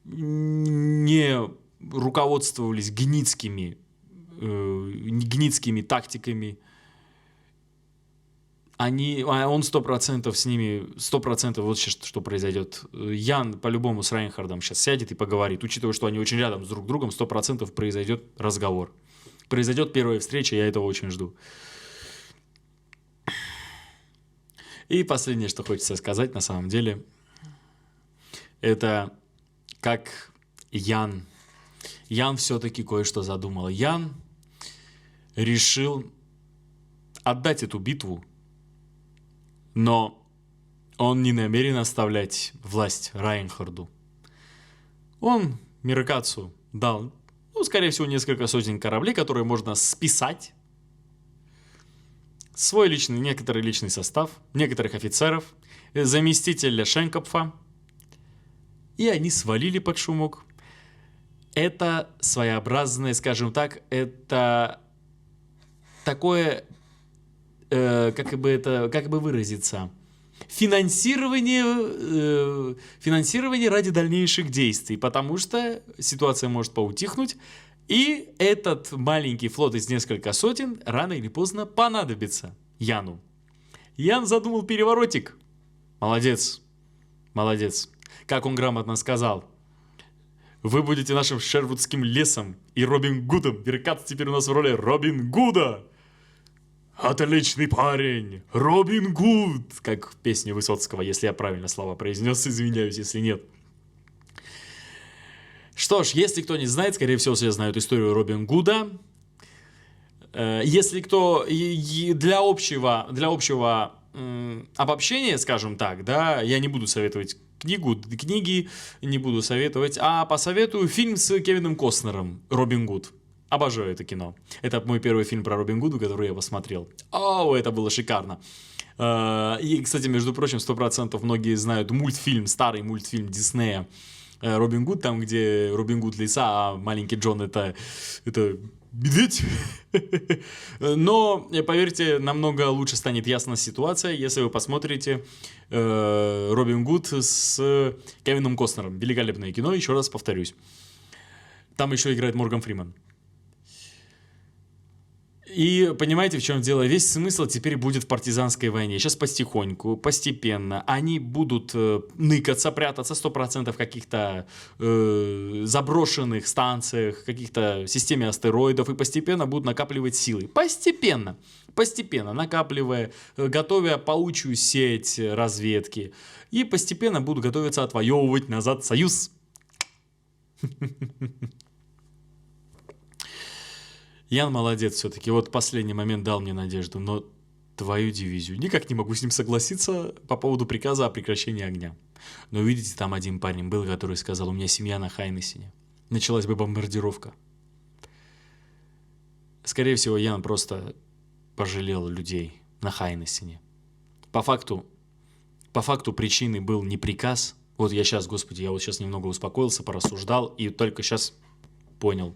не руководствовались гницкими тактиками. Он 100% с ними, 100% вот сейчас что произойдет. Ян по-любому с Райнхардом сейчас сядет и поговорит. Учитывая, что они очень рядом с друг другом, 100% произойдет разговор. Произойдет первая встреча, я этого очень жду. И последнее, что хочется сказать на самом деле, это как Ян все-таки кое-что задумал. Ян решил отдать эту битву, но он не намерен оставлять власть Райнхарду. Он Миракацу дал, скорее всего, несколько сотен кораблей, которые можно списать, свой некоторый личный состав, некоторых офицеров, заместителя Шенкопфа, и они свалили под шумок. Это своеобразное, скажем так, это такое, как бы выразиться, финансирование ради дальнейших действий, потому что ситуация может поутихнуть, и этот маленький флот из нескольких сотен рано или поздно понадобится Яну. Ян задумал переворотик. Молодец. Как он грамотно сказал. Вы будете нашим Шервудским лесом и Робин Гудом. Миракац теперь у нас в роли Робин Гуда. Отличный парень. Робин Гуд. Как в песне Высоцкого, если я правильно слова произнес. Извиняюсь, если нет. Что ж, если кто не знает, скорее всего, все знают историю Робин Гуда. Если кто для общего обобщения, скажем так, да, я не буду советовать книги не буду советовать, а посоветую фильм с Кевином Костнером «Робин Гуд». Обожаю это кино. Это мой первый фильм про Робин Гуда, который я посмотрел. Это было шикарно. И, кстати, между прочим, 100% многие знают старый мультфильм Диснея «Робин Гуд», там, где Робин Гуд лиса, а маленький Джон это медведь. Но, поверьте, намного лучше станет ясна ситуация, если вы посмотрите Робин Гуд с Кевином Костнером. Великолепное кино, еще раз повторюсь. Там еще играет Морган Фриман. И понимаете, в чем дело? Весь смысл теперь будет в партизанской войне. Сейчас потихоньку, постепенно они будут ныкаться, прятаться 100% в каких-то заброшенных станциях, каких-то системе астероидов и постепенно будут накапливать силы. Постепенно накапливая, готовя паучью сеть разведки. И постепенно будут готовиться отвоевывать назад Союз. Ян молодец все-таки. Вот последний момент дал мне надежду, но твою дивизию. Никак не могу с ним согласиться по поводу приказа о прекращении огня. Но видите, там один парень был, который сказал: у меня семья на Хайнессене. Началась бы бомбардировка. Скорее всего, Ян просто пожалел людей на Хайнессене. По факту причиной был не приказ Вот я сейчас, господи, я вот сейчас немного успокоился, порассуждал, и только сейчас понял.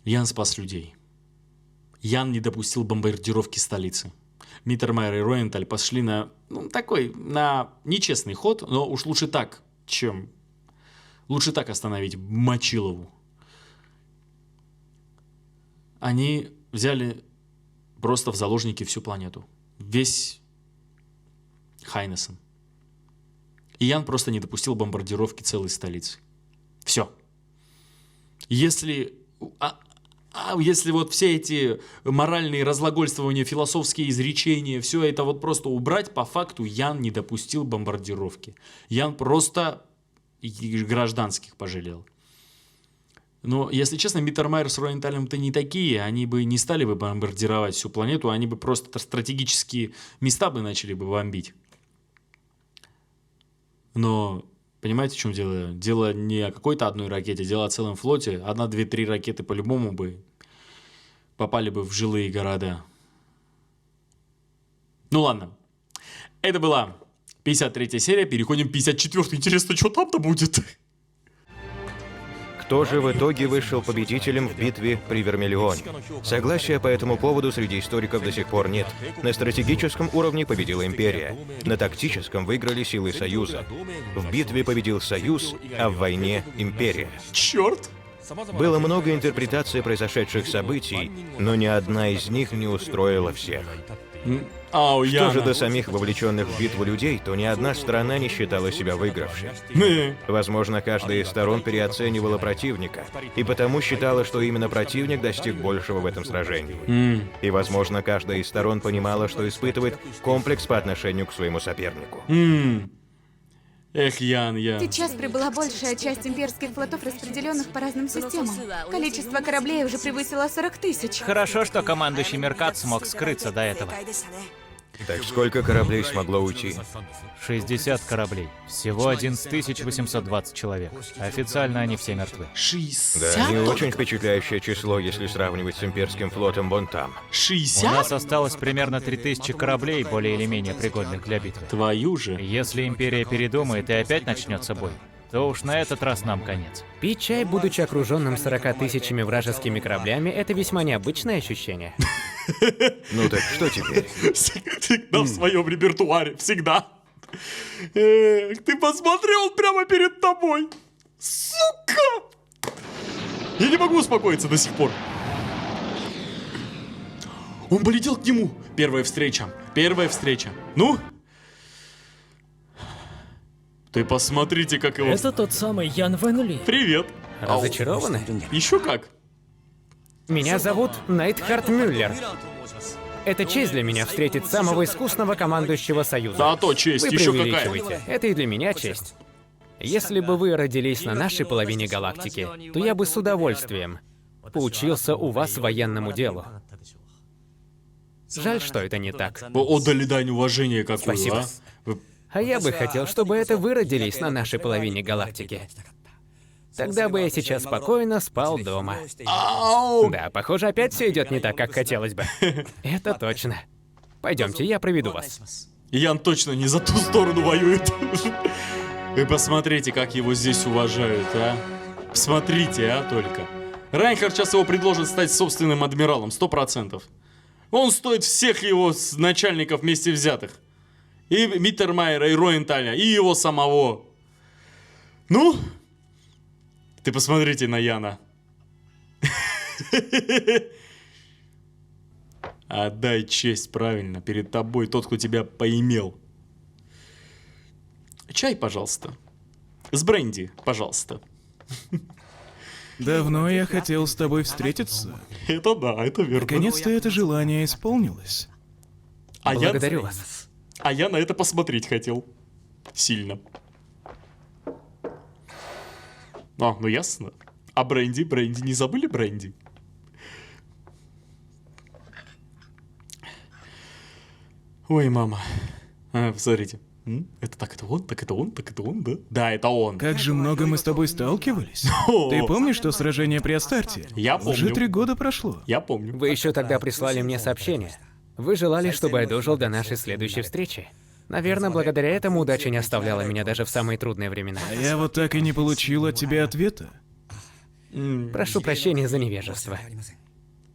Ян спас людей. Ян не допустил бомбардировки столицы. Миттермайер и Роенталь пошли на, на нечестный ход, но уж лучше так, чем... Лучше так остановить Мочилову. Они взяли просто в заложники всю планету. Весь Хайнессен. И Ян просто не допустил бомбардировки целой столицы. Все. Если вот все эти моральные разглагольствования, философские изречения, все это вот просто убрать, по факту Ян не допустил бомбардировки. Ян просто гражданских пожалел. Но, если честно, Миттермайер с Роенталем-то не такие, они бы не стали бы бомбардировать всю планету, они бы просто стратегические места бы начали бы бомбить. Но, понимаете, в чем дело? Дело не о какой-то одной ракете, дело о целом флоте. 1, 2, 3 ракеты по-любому бы попали бы в жилые города. Ну ладно. Это была 53-я серия, переходим к 54-й. Интересно, что там-то будет? Кто же в итоге вышел победителем в битве при Вермиллионе? Согласия по этому поводу среди историков до сих пор нет. На стратегическом уровне победила Империя. На тактическом выиграли силы Союза. В битве победил Союз, а в войне — Империя. Черт! Было много интерпретаций произошедших событий, но ни одна из них не устроила всех. Что же до самих вовлеченных в битву людей, то ни одна страна не считала себя выигравшей. Возможно, каждая из сторон переоценивала противника, и потому считала, что именно противник достиг большего в этом сражении. И, возможно, каждая из сторон понимала, что испытывает комплекс по отношению к своему сопернику. Эх, Ян. Сейчас прибыла большая часть имперских флотов, распределенных по разным системам. Количество кораблей уже превысило 40 000. Хорошо, что командующий Меркат смог скрыться до этого. Так сколько кораблей смогло уйти? 60 кораблей. Всего 11 820 человек. Официально они все мертвы. 60? Да, не очень впечатляющее число, если сравнивать с имперским флотом вон там. 60? У нас осталось примерно 3000 кораблей, более или менее пригодных для битвы. Твою же. Если Империя передумает и опять начнется бой, то уж на этот раз нам конец. Пить чай, будучи окруженным 40 000 вражескими кораблями, это весьма необычное ощущение. Ну так что теперь? Всегда в своем репертуаре, всегда. Эх, ты посмотри, он прямо перед тобой. Сука! Я не могу успокоиться до сих пор. Он полетел к нему. Первая встреча. Ну? Ты посмотрите, как его... Это тот самый Ян Вен Ли. Привет. Разочарованы? Еще как. Меня зовут Найтхард Мюллер. Это честь для меня встретить самого искусного командующего Союза. Да, то честь, Вы еще какая. преувеличиваете. Это и для меня честь. Если бы вы родились на нашей половине галактики, то я бы с удовольствием поучился у вас военному делу. Жаль, что это не так. Вы отдали дань уважения какую, Спасибо. а? А я бы хотел, чтобы это вы родились на нашей половине галактики. Тогда бы я сейчас спокойно спал дома. Ау! Да, похоже, опять все идет не так, как хотелось бы. Это точно. Пойдемте, я проведу вас. Ян точно не за ту сторону воюет. Вы посмотрите, как его здесь уважают, а. Посмотрите, а, только. Райнхард сейчас его предложит стать собственным адмиралом, 100%. Он стоит всех его начальников вместе взятых. И Миттермайера, и Роенталя, и его самого. Ну, ты посмотрите на Яна. Отдай честь, правильно, перед тобой тот, кто тебя поимел. Чай, пожалуйста. С бренди, пожалуйста. Давно я хотел с тобой встретиться. Это да, это верно. Наконец-то это желание исполнилось. Благодарю вас. А я на это посмотреть хотел. Сильно. Ну ясно. А бренди, не забыли бренди? Ой, мама. Посмотрите. Это он, да? Да, это он. Как же много мы с тобой сталкивались. Ты помнишь то сражение при Астарте? Я помню. Уже 3 года прошло. Я помню. Вы еще тогда прислали мне сообщение. Вы желали, чтобы я дожил до нашей следующей встречи. Наверное, благодаря этому удача не оставляла меня даже в самые трудные времена. А я вот так и не получил от тебя ответа. Прошу прощения за невежество.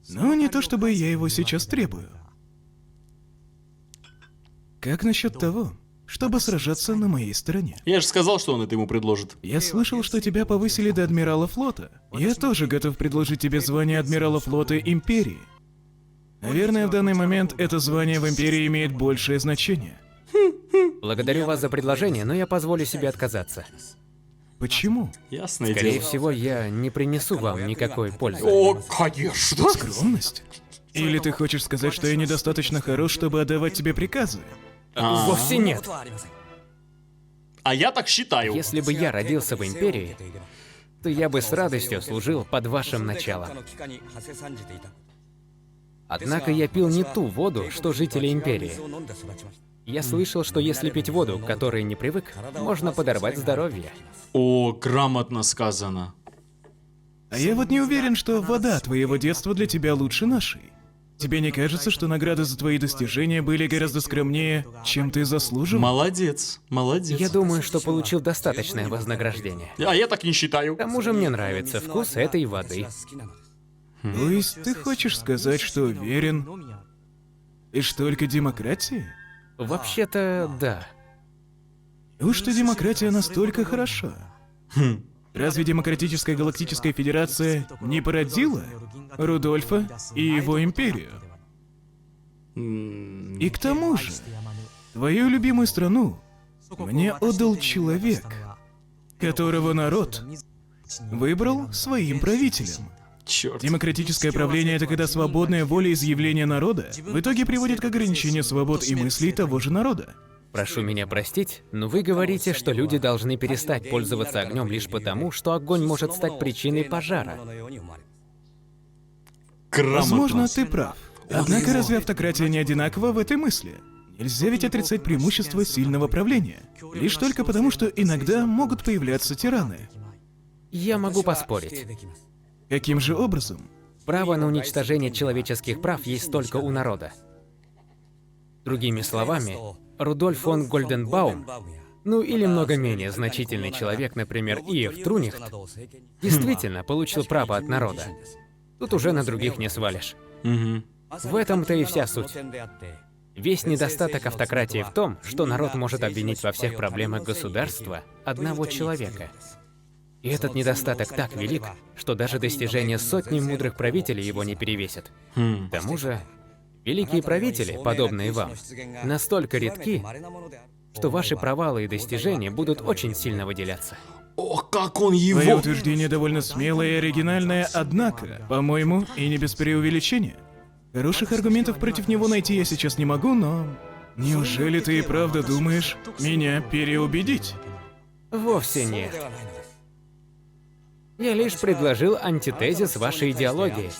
Но не то чтобы я его сейчас требую. Как насчет того, чтобы сражаться на моей стороне? Я же сказал, что он это ему предложит. Я слышал, что тебя повысили до адмирала флота. Я тоже готов предложить тебе звание адмирала флота Империи. Наверное, в данный момент это звание в Империи имеет большее значение. Благодарю вас за предложение, но я позволю себе отказаться. Почему? Ясное Скорее дело. всего, я не принесу вам никакой пользы. О, конечно. Скромность? Или ты хочешь сказать, что я недостаточно хорош, чтобы отдавать тебе приказы? Вовсе нет. А я так считаю. Если бы я родился в Империи, то я бы с радостью служил под вашим началом. Однако я пил не ту воду, что жители Империи. Я слышал, что если пить воду, к которой не привык, можно подорвать здоровье. О, грамотно сказано. А я вот не уверен, что вода твоего детства для тебя лучше нашей. Тебе не кажется, что награды за твои достижения были гораздо скромнее, чем ты заслужил? Молодец, молодец. Я думаю, что получил достаточное вознаграждение. А я так не считаю. К тому же мне нравится вкус этой воды. То есть ты хочешь сказать, что уверен лишь только демократии? Вообще-то, да. Неужто демократия настолько хороша? Разве Демократическая Галактическая Федерация не породила Рудольфа и его империю? И к тому же, твою любимую страну мне отдал человек, которого народ выбрал своим правителем. Черт. Демократическое правление — это когда свободная волеизъявления народа в итоге приводит к ограничению свобод и мыслей того же народа. Прошу меня простить, но вы говорите, что люди должны перестать пользоваться огнем лишь потому, что огонь может стать причиной пожара. Грамотно. Возможно, ты прав. Однако разве автократия не одинакова в этой мысли? Нельзя ведь отрицать преимущество сильного правления. Лишь только потому, что иногда могут появляться тираны. Я могу поспорить. Каким же образом? Право на уничтожение человеческих прав есть только у народа. Другими словами, Рудольф фон Гольденбаум, ну или много менее значительный человек, например, И.Ф. Трунихт, действительно получил право от народа. Тут уже на других не свалишь. В этом-то и вся суть. Весь недостаток автократии в том, что народ может обвинить во всех проблемах государства одного человека. И этот недостаток так велик, что даже достижения сотни мудрых правителей его не перевесят. К тому же, великие правители, подобные вам, настолько редки, что ваши провалы и достижения будут очень сильно выделяться. О, как он Твое его... утверждение довольно смелое и оригинальное, однако, по-моему, и не без преувеличения. Хороших аргументов против него найти я сейчас не могу, но... Неужели ты и правда думаешь меня переубедить? Вовсе нет. Я лишь предложил антитезис вашей идеологии.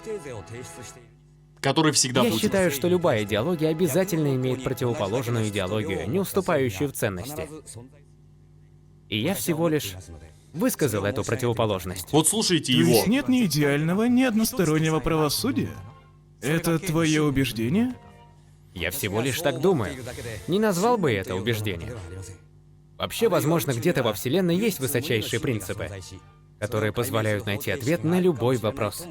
Который всегда Я будет. считаю, что любая идеология обязательно имеет противоположную идеологию, не уступающую в ценности. И я всего лишь высказал эту противоположность. Вот слушайте То его. есть нет ни идеального, ни одностороннего правосудия? Это твое убеждение? Я всего лишь так думаю. Не назвал бы это убеждением. Вообще, возможно, где-то во Вселенной есть высочайшие принципы, которые позволяют найти ответ на любой вопрос.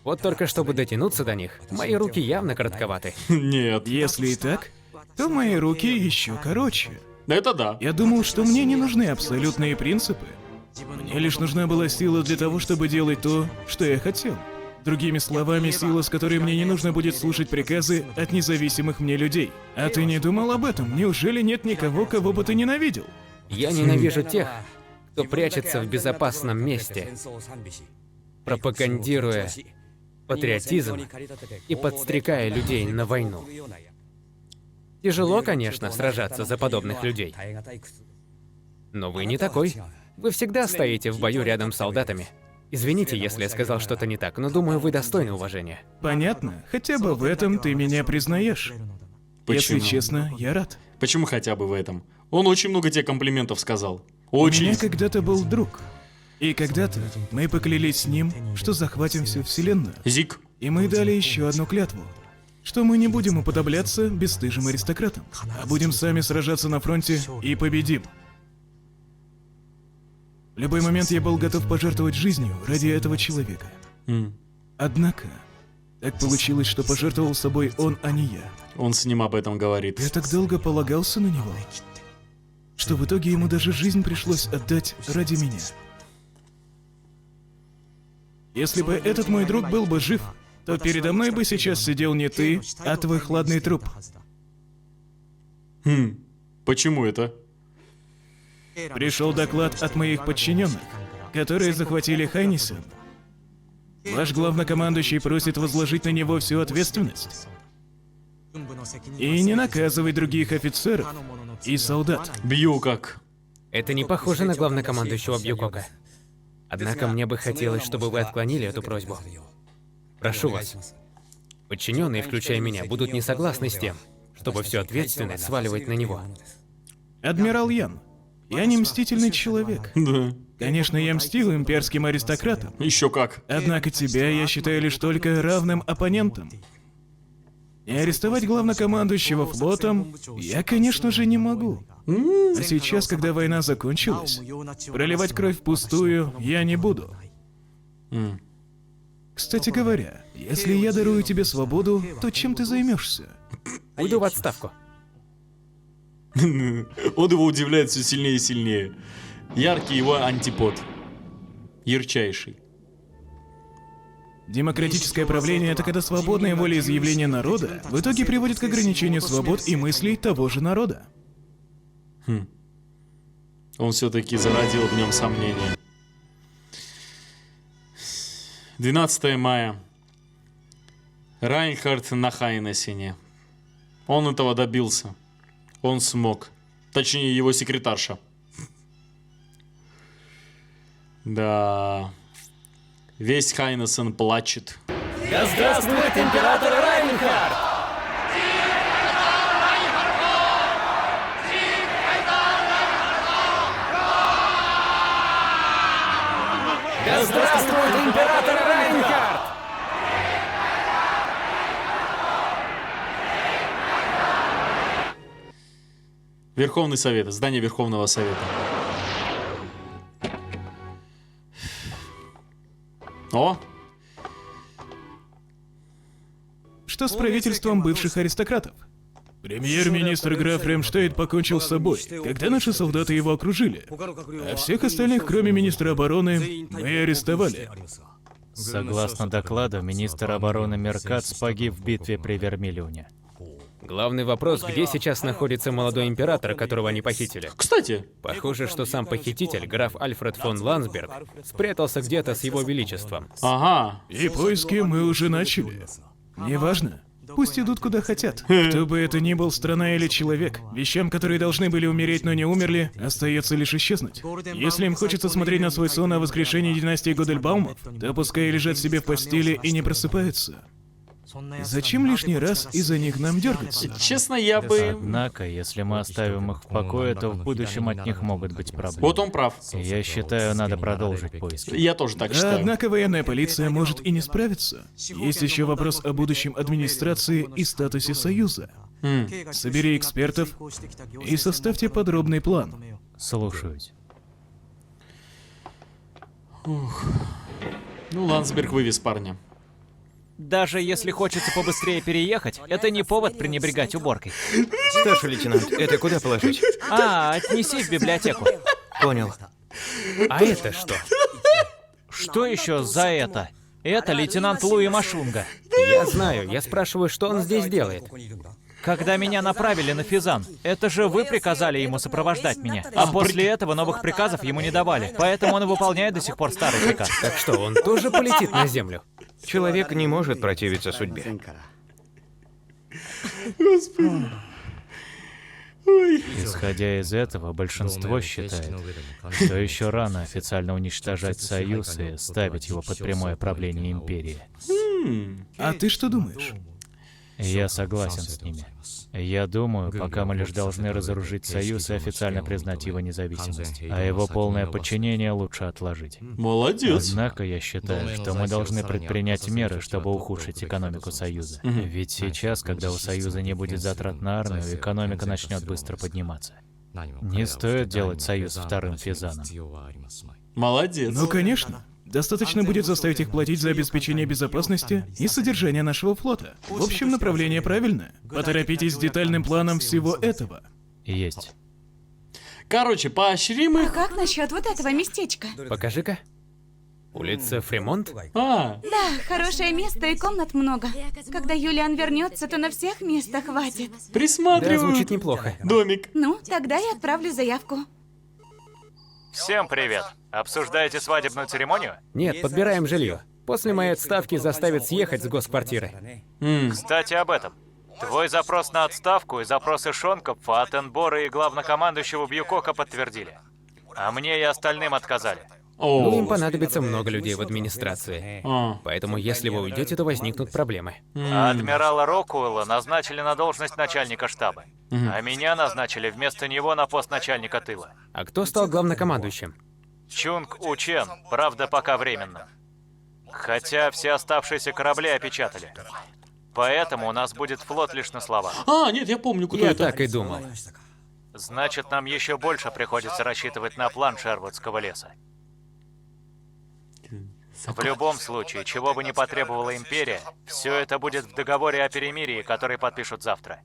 Вот только чтобы дотянуться до них, мои руки явно коротковаты. Нет. Если и так, то мои руки еще короче. Это да. Я думал, что мне не нужны абсолютные принципы. Мне лишь нужна была сила для того, чтобы делать то, что я хотел. Другими словами, сила, с которой мне не нужно будет слушать приказы от независимых мне людей. А ты не думал об этом? Неужели нет никого, кого бы ты ненавидел? Я ненавижу тех, кто прячется в безопасном месте, пропагандируя патриотизм и подстрекая людей на войну. Тяжело, конечно, сражаться за подобных людей. Но вы не такой. Вы всегда стоите в бою рядом с солдатами. Извините, если я сказал что-то не так, но думаю, вы достойны уважения. Понятно. Хотя бы в этом ты меня признаешь. Почему? Если честно, я рад. Почему хотя бы в этом? Он очень много тебе комплиментов сказал. У Очень. меня когда-то был друг. И когда-то мы поклялись с ним, что захватим всю Вселенную. Зик. И мы дали еще одну клятву. что мы не будем уподобляться бесстыжим аристократам, а будем сами сражаться на фронте и победим. В любой момент я был готов пожертвовать жизнью ради этого человека. Однако, так получилось, что пожертвовал собой он, а не я. Он с ним об этом говорит. Я так долго полагался на него, что в итоге ему даже жизнь пришлось отдать ради меня. Если бы этот мой друг был бы жив, то передо мной бы сейчас сидел не ты, а твой хладный труп. Почему это? Пришел доклад от моих подчиненных, которые захватили Хайнисен. Ваш главнокомандующий просит возложить на него всю ответственность. И не наказывать других офицеров и солдат. Бью как. Это не похоже на главнокомандующего Бьюкока. Однако мне бы хотелось, чтобы вы отклонили эту просьбу. Прошу вас. Подчиненные, включая меня, будут не согласны с тем, чтобы всю ответственность сваливать на него. Адмирал Ян, я не мстительный человек. Да. Конечно, я мстил имперским аристократам. Еще как. Однако тебя я считаю лишь только равным оппонентом. И арестовать главнокомандующего флотом я, конечно же, не могу. А сейчас, когда война закончилась, проливать кровь впустую я не буду. Кстати говоря, если я дарую тебе свободу, то чем ты займешься? Уйду в отставку. Он его удивляет все сильнее и сильнее. Яркий его антипод. Ярчайший. Демократическое правление — это когда свободное волеизъявление народа в итоге приводит к ограничению свобод и мыслей того же народа. Он все-таки зародил в нем сомнения. 12 мая. Райнхард на Хайнессене. Он этого добился. Он смог. Точнее, его секретарша. Да. Весь Хайнессен плачет. Да здравствует император Райнхард! Да здравствует император Райнхард! Верховный Совет. Здание Верховного Совета. О! Что с правительством бывших аристократов? Премьер-министр граф Ремштейд покончил с собой, когда наши солдаты его окружили. А всех остальных, кроме министра обороны, мы арестовали. Согласно докладу, министр обороны Меркац погиб в битве при Вермиллионе. Главный вопрос, где сейчас находится молодой император, которого они похитили? Кстати, Похоже, что сам похититель, граф Альфред фон Ландсберг, спрятался где-то с его величеством. ага. И поиски мы уже начали. Неважно. Пусть идут куда хотят. Кто бы это ни был, страна или человек, вещам, которые должны были умереть, но не умерли, остается лишь исчезнуть. Если им хочется смотреть на свой сон о воскрешении династии Годельбаумов, то пускай лежат себе в постели и не просыпаются. Зачем лишний раз из-за них нам дергаться? Честно, я бы... Однако, если мы оставим их в покое, то в будущем от них могут быть проблемы. Вот он прав. И я считаю, надо продолжить поиски. Я тоже так считаю. Однако военная полиция может и не справиться. Есть еще вопрос о будущем администрации и статусе Союза. Собери экспертов и составьте подробный план. Слушаюсь. Ну, Ландсберг вывез парня. Даже если хочется побыстрее переехать, это не повод пренебрегать уборкой. Старший лейтенант, это куда положить? Отнеси в библиотеку. Понял. А это что? Что еще за это? Это лейтенант Луи Машунга. Я знаю, я спрашиваю, что он здесь делает. Когда меня направили на Физан, это же вы приказали ему сопровождать меня. А после этого новых приказов ему не давали. Поэтому он выполняет до сих пор старый приказ. Так что, он тоже полетит на землю? Человек не может противиться судьбе. Исходя из этого, большинство считает, что еще рано официально уничтожать Союз и ставить его под прямое правление Империи. А ты что думаешь? Я согласен с ними. Я думаю, пока мы лишь должны разоружить Союз и официально признать его независимость, а его полное подчинение лучше отложить. Молодец. Однако я считаю, что мы должны предпринять меры, чтобы ухудшить экономику Союза. Ведь сейчас, когда у Союза не будет затрат на армию, экономика начнет быстро подниматься. Не стоит делать Союз вторым Физаном. Молодец. Ну, конечно. Достаточно будет заставить их платить за обеспечение безопасности и содержание нашего флота. В общем, направление правильное. Поторопитесь с детальным планом всего этого. Есть. Короче, поощрим А их. как насчет вот этого местечка? Покажи-ка. Улица Фремонт? А, Да, хорошее место и комнат много. Когда Юлиан вернется, то на всех места хватит. Да, присматриваю. звучит неплохо. Домик. Ну, тогда я отправлю заявку. Всем привет. Обсуждаете свадебную церемонию? Нет, подбираем жилье. После моей отставки заставят съехать с госквартиры. Кстати, об этом. Твой запрос на отставку и запросы Шонкопфа, Аттенбора и главнокомандующего Бьюкока подтвердили. А мне и остальным отказали. Ну, им О, понадобится много людей в администрации. а. Поэтому, если вы уйдете, то возникнут проблемы. А адмирала Рокуэлла назначили на должность начальника штаба. А меня назначили вместо него на пост начальника тыла. А кто стал главнокомандующим? Чунг Учен, правда, пока временно. Хотя все оставшиеся корабли опечатали. Поэтому у нас будет флот лишь на словах. А, нет, я помню, куда Я это. так и думал. Значит, нам еще больше приходится рассчитывать на план Шервудского леса. В любом случае, чего бы ни потребовала Империя, все это будет в договоре о перемирии, который подпишут завтра.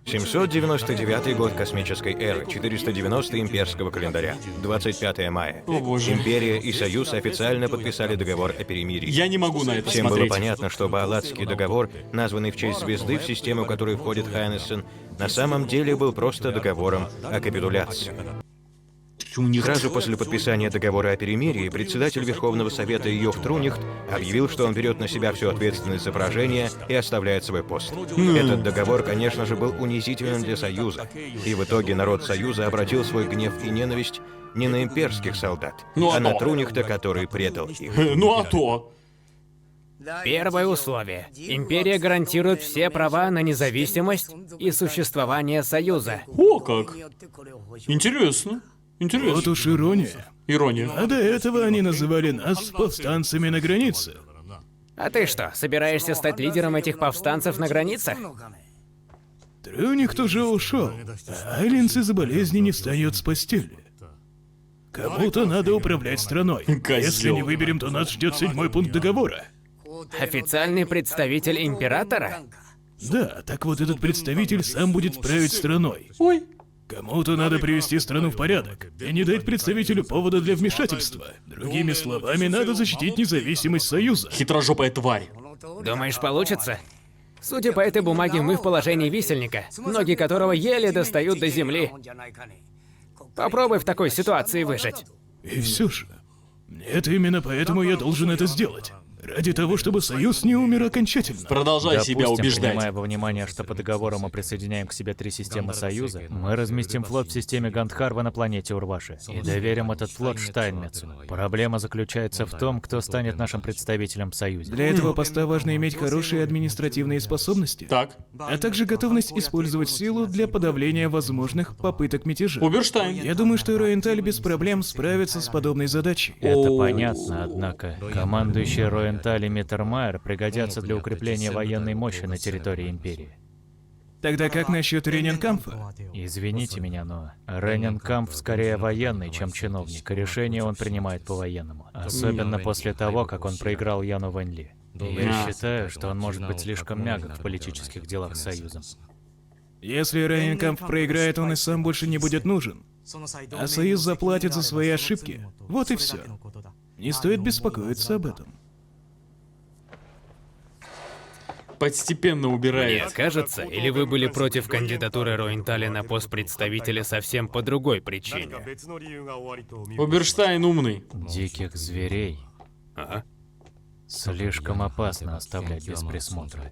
799 год космической эры, 490 имперского календаря, 25 мая. О, боже. Империя и Союз официально подписали договор о перемирии. Я не могу на это Всем было смотреть. понятно, что Баалатский договор, названный в честь звезды, в систему которой входит Хайнессен, на самом деле был просто договором о капитуляции. У них Сразу после подписания договора о перемирии председатель Верховного Совета Йов Трунихт объявил, что он берет на себя всю ответственность за поражение и оставляет свой пост. Этот договор, конечно же, был унизительным для Союза, и в итоге народ Союза обратил свой гнев и ненависть не на имперских солдат, Ну, а а на то. Трунихта, который предал их. Ну а то. Первое условие. Империя гарантирует все права на независимость и существование Союза. О, как. Интересно. Вот Интересно. уж ирония. Ирония. А до этого они называли нас повстанцами на границе. А ты что, собираешься стать лидером этих повстанцев на границах? Трюних тоже ушел, а Айлинс из-за болезни не встает с постели. Кому-то надо управлять страной. Если не выберем, то нас ждет 7-й пункт договора. Официальный представитель императора? Да, так вот этот представитель сам будет править страной. Ой. Кому-то надо привести страну в порядок и не дать представителю повода для вмешательства. Другими словами, надо защитить независимость Союза. Хитрожопая тварь. Думаешь, получится? Судя по этой бумаге, мы в положении висельника, ноги которого еле достают до земли. Попробуй в такой ситуации выжить. И все же, нет, именно поэтому я должен это сделать. Ради того, чтобы Союз не умер окончательно. Продолжай себя Допустим, убеждать. принимая во внимание, что по договору мы присоединяем к себе 3 системы Союза, мы разместим флот в системе Гандхарва на планете Урваши и доверим этот флот Штайнмецу. Проблема заключается в том, кто станет нашим представителем в Союзе. Для этого поста важно иметь хорошие административные способности, Так. а также готовность использовать силу для подавления возможных попыток мятежа. Уберштайн. Я думаю, что Роенталь без проблем справится с подобной задачей. Это понятно, однако командующий Роенталь и Миттермайер пригодятся для укрепления военной мощи на территории Империи. Тогда как насчет Рененкамфа? Извините меня, но Рененкамп скорее военный, чем чиновник, и решение он принимает по-военному. Особенно после того, как он проиграл Яну Вэньли. Я считаю, что он может быть слишком мягок в политических делах с Союзом. Если Рененкамп проиграет, он и сам больше не будет нужен. А Союз заплатит за свои ошибки. Вот и все. Не стоит беспокоиться об этом. Постепенно Мне убирает. кажется, или вы были против кандидатуры Роенталя на пост представителя совсем по другой причине? Уберштайн умный. Диких зверей Ага. слишком опасно оставлять без присмотра.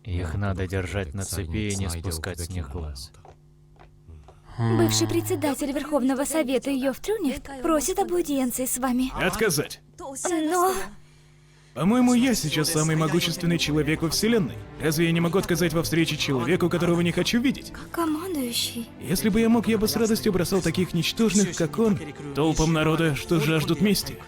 Их надо держать на цепи и не спускать с них глаз. Бывший председатель Верховного Совета Йов Трюнихт просит об аудиенции с вами. Отказать. Но... По-моему, я сейчас самый могущественный человек во Вселенной. Разве я не могу отказать во встрече человеку, которого не хочу видеть? Командующий. Если бы я мог, я бы с радостью бросал таких ничтожных, как он, толпам народа, что жаждут мести.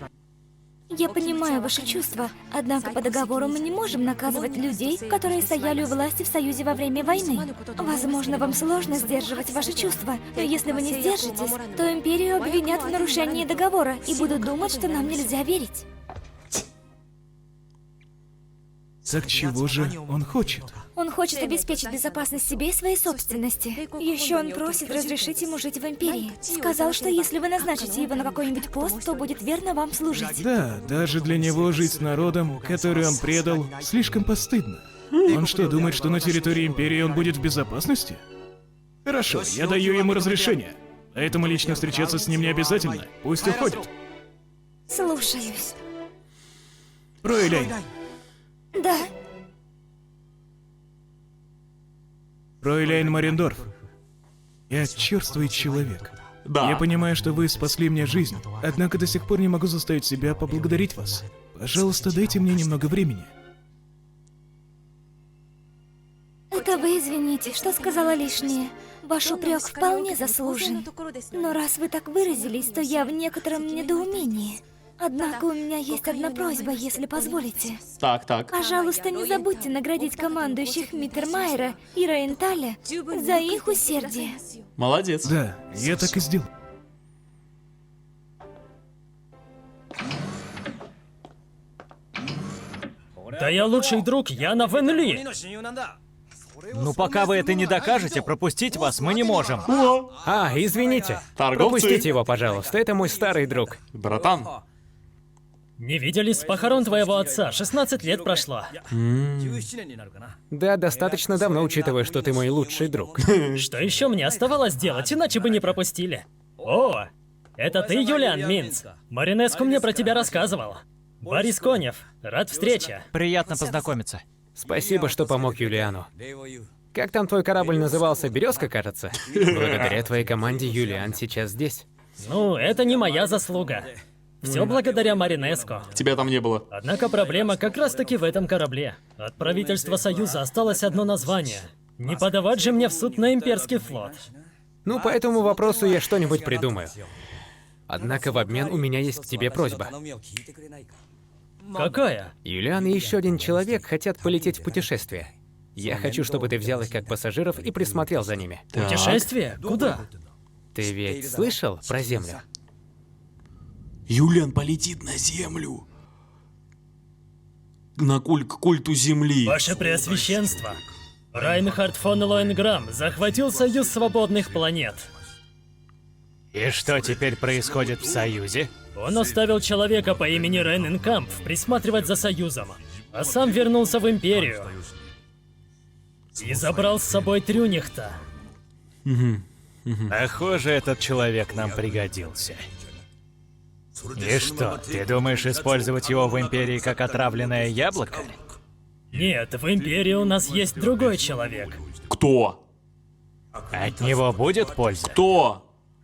Я понимаю ваши чувства, однако по договору мы не можем наказывать людей, которые стояли у власти в Союзе во время войны. Возможно, вам сложно сдерживать ваши чувства, но если вы не сдержитесь, то Империю обвинят в нарушении договора и будут думать, что нам нельзя верить. Так чего же он хочет? Он хочет обеспечить безопасность себе и своей собственности. Еще он просит разрешить ему жить в Империи. Сказал, что если вы назначите его на какой-нибудь пост, то будет верно вам служить. Да, даже для него жить с народом, который он предал, слишком постыдно. Он что, думает, что на территории Империи он будет в безопасности? Хорошо, я даю ему разрешение. Поэтому лично встречаться с ним не обязательно. Пусть уходит. Слушаюсь. Фройляйн. Да. Фройляйн Марендорф. Я черствый человек. Да. Я понимаю, что вы спасли мне жизнь, однако до сих пор не могу заставить себя поблагодарить вас. Пожалуйста, дайте мне немного времени. Это вы извините, что сказала лишнее. Ваш упрек вполне заслужен. Но раз вы так выразились, то я в некотором недоумении. Однако у меня есть одна просьба, если позволите. Так. Пожалуйста, не забудьте наградить командующих Миттермайера и Роенталя за их усердие. Молодец. Да, я так и сделал. Да я лучший друг Яна Вен Ли. Ну пока вы это не докажете, пропустить вас мы не можем. Извините. Торговцы. Пропустите его, пожалуйста, это мой старый друг. Братан. Не виделись с похорон твоего отца, 16 лет прошло. Да, достаточно давно, учитывая, что ты мой лучший друг. Что еще мне оставалось делать, иначе бы не пропустили? О, это ты, Юлиан Минц? Маринеску мне про тебя рассказывал. Борис Конев, рад встрече. Приятно познакомиться. Спасибо, что помог Юлиану. Как там твой корабль назывался? Березка, кажется? Благодаря твоей команде Юлиан сейчас здесь. Ну, это не моя заслуга. Все благодаря Маринеску. Тебя там не было. Однако проблема как раз-таки в этом корабле. От правительства Союза осталось одно название. Не подавать же мне в суд на имперский флот. Ну, по этому вопросу я что-нибудь придумаю. Однако в обмен у меня есть к тебе просьба. Какая? Юлиан и еще один человек хотят полететь в путешествие. Я хочу, чтобы ты взял их как пассажиров и присмотрел за ними. Путешествие? Куда? Ты ведь слышал про Землю? Юлиан полетит на Землю. К культу Земли. Ваше Преосвященство, Райнхард фон Лоенграм захватил Союз Свободных Планет. И что теперь происходит в Союзе? Он оставил человека по имени Рейненкамп присматривать за Союзом, а сам вернулся в Империю. И забрал с собой Трюнихта. Похоже, этот человек нам пригодился. И что, ты думаешь использовать его в Империи как отравленное яблоко? Нет, в Империи у нас есть другой человек. Кто? От него будет польза? Кто?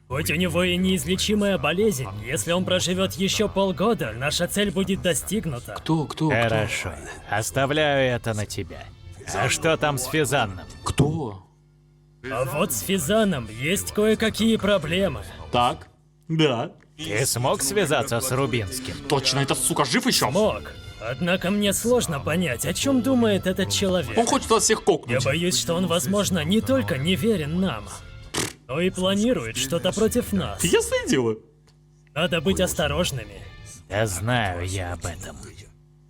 Хоть у него и неизлечимая болезнь, если он проживет еще полгода, наша цель будет достигнута. Кто? Хорошо, оставляю это на тебя. А что там с Физанном? Кто? А вот с Физаном есть кое-какие проблемы. Так. Да. Ты смог связаться с Рубинским? Точно, этот сука жив еще? Мог. Однако мне сложно понять, о чем думает этот человек. Он хочет вас всех кокнуть. Я боюсь, что он, возможно, не только не верен нам, но и планирует что-то против нас. Ясное дело. Надо быть осторожными. Да знаю я об этом.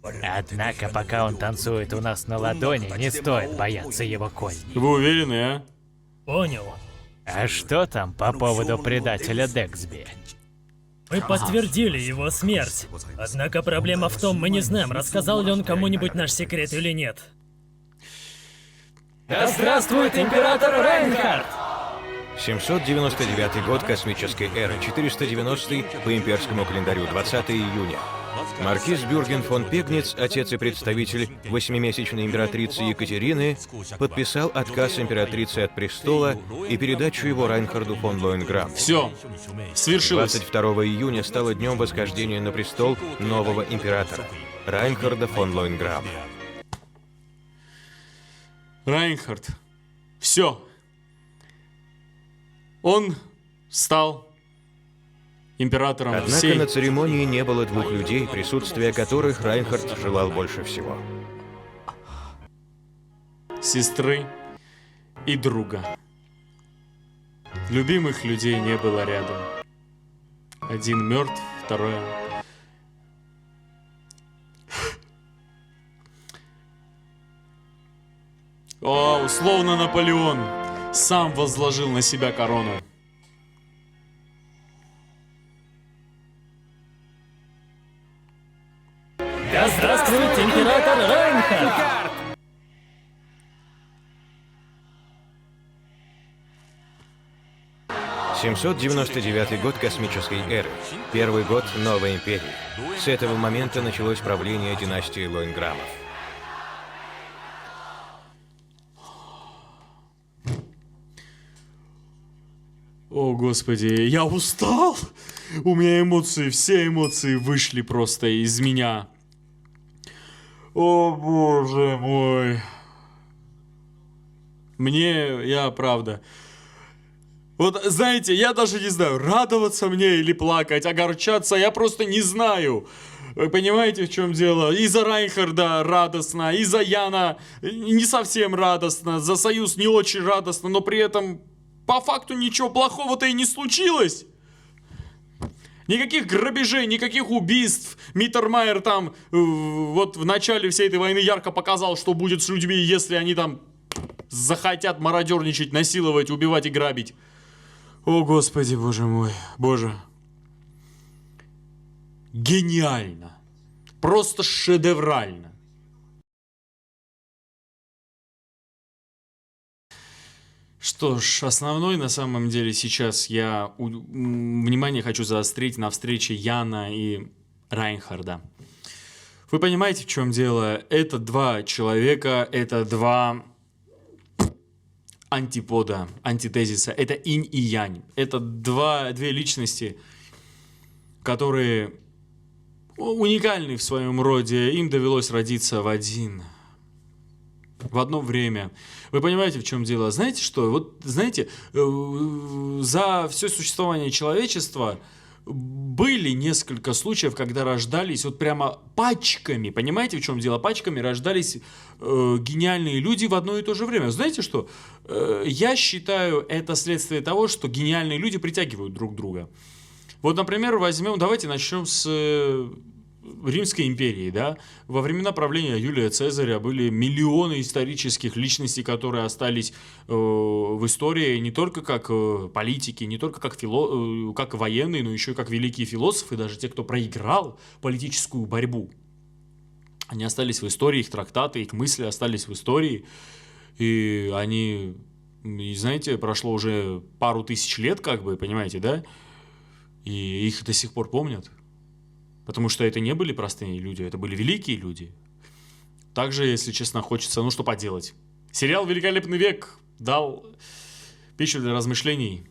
Однако, пока он танцует у нас на ладони, не стоит бояться его козни. Вы уверены, а? Понял. А что там по поводу предателя Дексби? Мы подтвердили его смерть. Однако проблема в том, мы не знаем, рассказал ли он кому-нибудь наш секрет или нет. Да здравствует император Рейнхард! 799 год космической эры, 490 по имперскому календарю, 20 июня. Маркиз Бюрген фон Пегниц, отец и представитель 8-месячной императрицы Екатерины, подписал отказ императрицы от престола и передачу его Райнхарду фон Лоенграмму. Все. Свершилось. 22 июня стало днем восхождения на престол нового императора. Райнхарда фон Лоинграма. Райнхард. Все. Он стал императором Однако всей... на церемонии не было двух людей, присутствие которых Райнхард желал больше всего. Сестры и друга. Любимых людей не было рядом. Один мертв, второй... О, условно Наполеон сам возложил на себя корону. Да здравствует император Райнхард! 799 год космической эры. Первый год новой империи. С этого момента началось правление династии Лоинграмов. О, Господи, я устал! У меня эмоции, все эмоции вышли просто из меня. О, Боже мой. Я правда... Вот, знаете, я даже не знаю, радоваться мне или плакать, огорчаться, я просто не знаю. Вы понимаете, в чем дело? И за Райнхарда радостно, и за Яна не совсем радостно, за Союз не очень радостно, но при этом по факту ничего плохого-то и не случилось. Никаких грабежей, никаких убийств. Миттермайер там вот в начале всей этой войны ярко показал, что будет с людьми, если они там захотят мародерничать, насиловать, убивать и грабить. О, Господи, Боже мой, Боже. Гениально. Просто шедеврально. Что ж, основной на самом деле сейчас я внимание хочу заострить на встрече Яна и Райнхарда. Вы понимаете, в чем дело? Это два человека, это два антипода, антитезиса. Это инь и янь. Это две личности, которые уникальны в своем роде. Им довелось родиться в одно время. Вы понимаете, в чем дело? Знаете что? Вот, знаете, за все существование человечества были несколько случаев, когда рождались вот прямо пачками, понимаете, в чем дело? Пачками рождались гениальные люди в одно и то же время. Знаете что? Я считаю, это следствие того, что гениальные люди притягивают друг друга. Вот, например, давайте начнем с Римской империи, да? Во времена правления Юлия Цезаря были миллионы исторических личностей, которые остались в истории не только как политики, не только как военные, но еще и как великие философы, даже те, кто проиграл политическую борьбу. Они остались в истории, их трактаты, их мысли остались в истории, и они, знаете, прошло уже пару тысяч лет, как бы, понимаете, да? И их до сих пор помнят. Потому что это не были простые люди, это были великие люди. Также, если честно, хочется, что поделать. Сериал «Великолепный век» дал пищу для размышлений.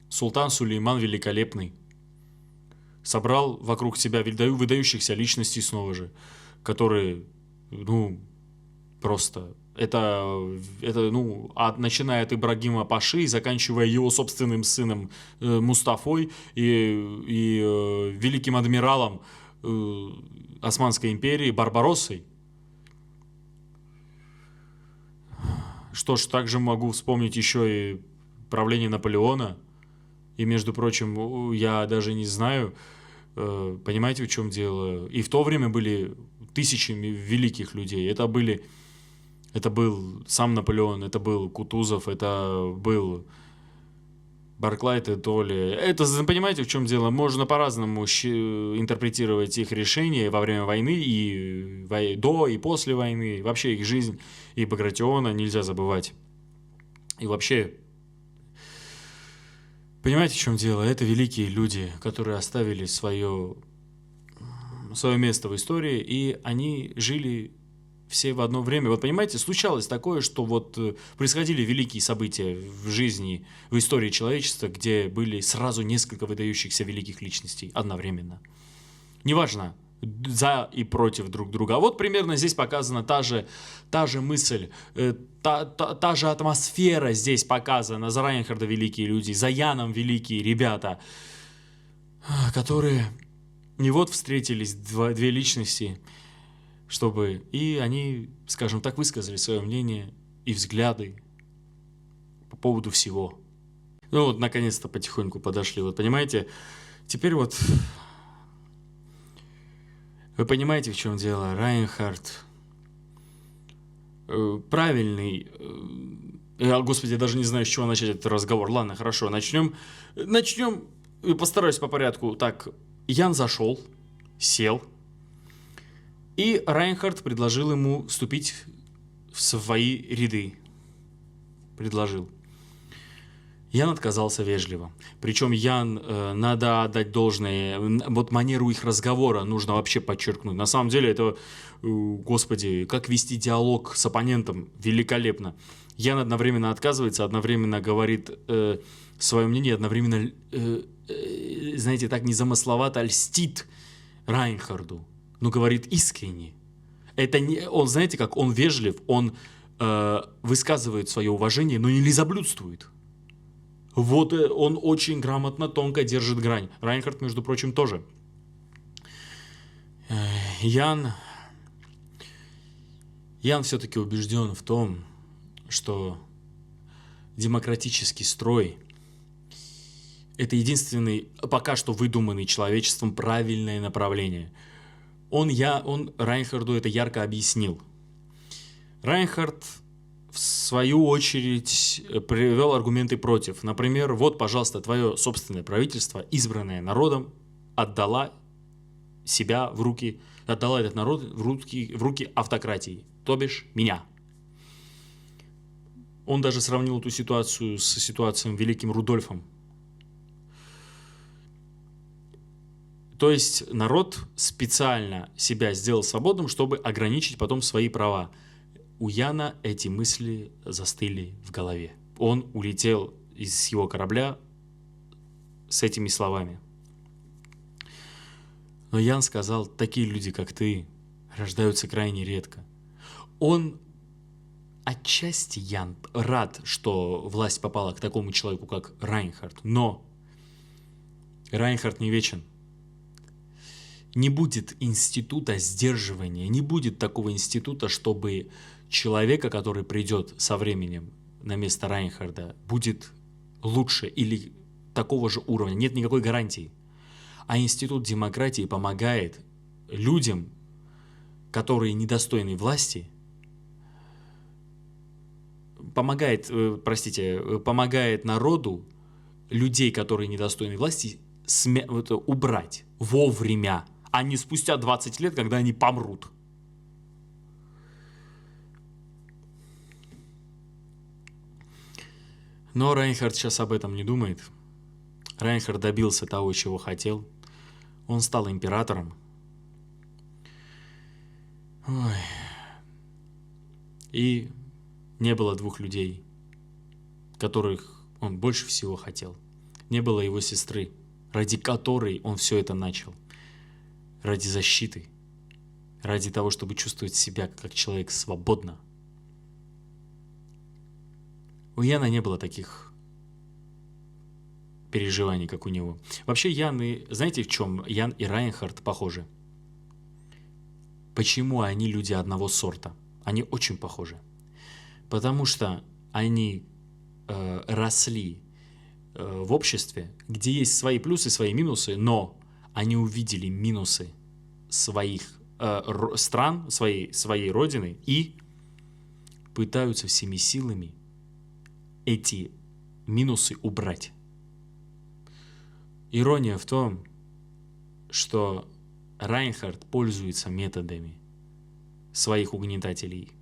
Султан Сулейман Великолепный собрал вокруг себя выдающихся личностей снова же, которые, просто... начиная от Ибрагима Паши и заканчивая его собственным сыном Мустафой и великим адмиралом Османской империи Барбароссой. Что ж, также могу вспомнить еще и правление Наполеона. И, между прочим, я даже не знаю, понимаете, в чем дело. И в то время были тысячами великих людей. Это был сам Наполеон, это был Кутузов, это был Барклай де Толли. Это, понимаете, в чем дело? Можно по-разному интерпретировать их решения во время войны, и до, и после войны. Вообще их жизнь и Багратиона нельзя забывать. И вообще, понимаете, в чем дело? Это великие люди, которые оставили свое место в истории, и они жили все в одно время. Вот понимаете, случалось такое, что вот происходили великие события в жизни, в истории человечества, где были сразу несколько выдающихся великих личностей одновременно. Неважно, за и против друг друга. А вот примерно здесь показана та же мысль, та же атмосфера здесь показана. За Райнхарда великие люди, за Яном великие ребята, которые не вот встретились две личности, чтобы и они, скажем так, высказали свое мнение и взгляды по поводу всего. Ну вот, наконец-то потихоньку подошли. Вот понимаете, теперь вот вы понимаете, в чем дело. Райнхард правильный. Господи, я даже не знаю, с чего начать этот разговор. Ладно, хорошо, начнем. Постараюсь по порядку. Так, Ян зашел, сел, и Райнхард предложил ему вступить в свои ряды. Предложил. Ян отказался вежливо. Причем Ян, надо отдать должное, вот манеру их разговора нужно вообще подчеркнуть. На самом деле это, господи, как вести диалог с оппонентом, великолепно. Ян одновременно отказывается, одновременно говорит свое мнение, одновременно, знаете, так незамысловато льстит Райнхарду, но говорит искренне. Это не, он, знаете, как он вежлив, он высказывает свое уважение, но не лизоблюдствует. Вот он очень грамотно, тонко держит грань. Райнхард, между прочим, тоже. Ян все-таки убежден в том, что демократический строй – это единственный, пока что выдуманный человечеством, правильное направление. Он Райнхарду это ярко объяснил. Райнхард, в свою очередь, привел аргументы против. Например, вот, пожалуйста, твое собственное правительство, избранное народом, отдала этот народ в руки автократии, то бишь меня. Он даже сравнил эту ситуацию с ситуацией великим Рудольфом. То есть народ специально себя сделал свободным, чтобы ограничить потом свои права. У Яна эти мысли застыли в голове. Он улетел из его корабля с этими словами. Но Ян сказал, такие люди, как ты, рождаются крайне редко. Он отчасти, Ян, рад, что власть попала к такому человеку, как Райнхард. Но Райнхард не вечен. Не будет института сдерживания, не будет такого института, чтобы человека, который придет со временем на место Райнхарда, будет лучше или такого же уровня. Нет никакой гарантии. А институт демократии помогает людям, которые недостойны власти, помогает народу, людей, которые недостойны власти, убрать вовремя, а не спустя 20 лет, когда они помрут. Но Райнхард сейчас об этом не думает. Райнхард добился того, чего хотел. Он стал императором. Ой. И не было двух людей, которых он больше всего хотел. Не было его сестры, ради которой он все это начал. Ради защиты. Ради того, чтобы чувствовать себя как человек свободно. У Яна не было таких переживаний, как у него. Вообще, знаете, в чем Ян и Райнхард похожи? Почему они люди одного сорта? Они очень похожи. Потому что они росли в обществе, где есть свои плюсы, свои минусы, но они увидели минусы своих стран, своей родины и пытаются всеми силами эти минусы убрать. Ирония в том, что Райнхард пользуется методами своих угнетателей.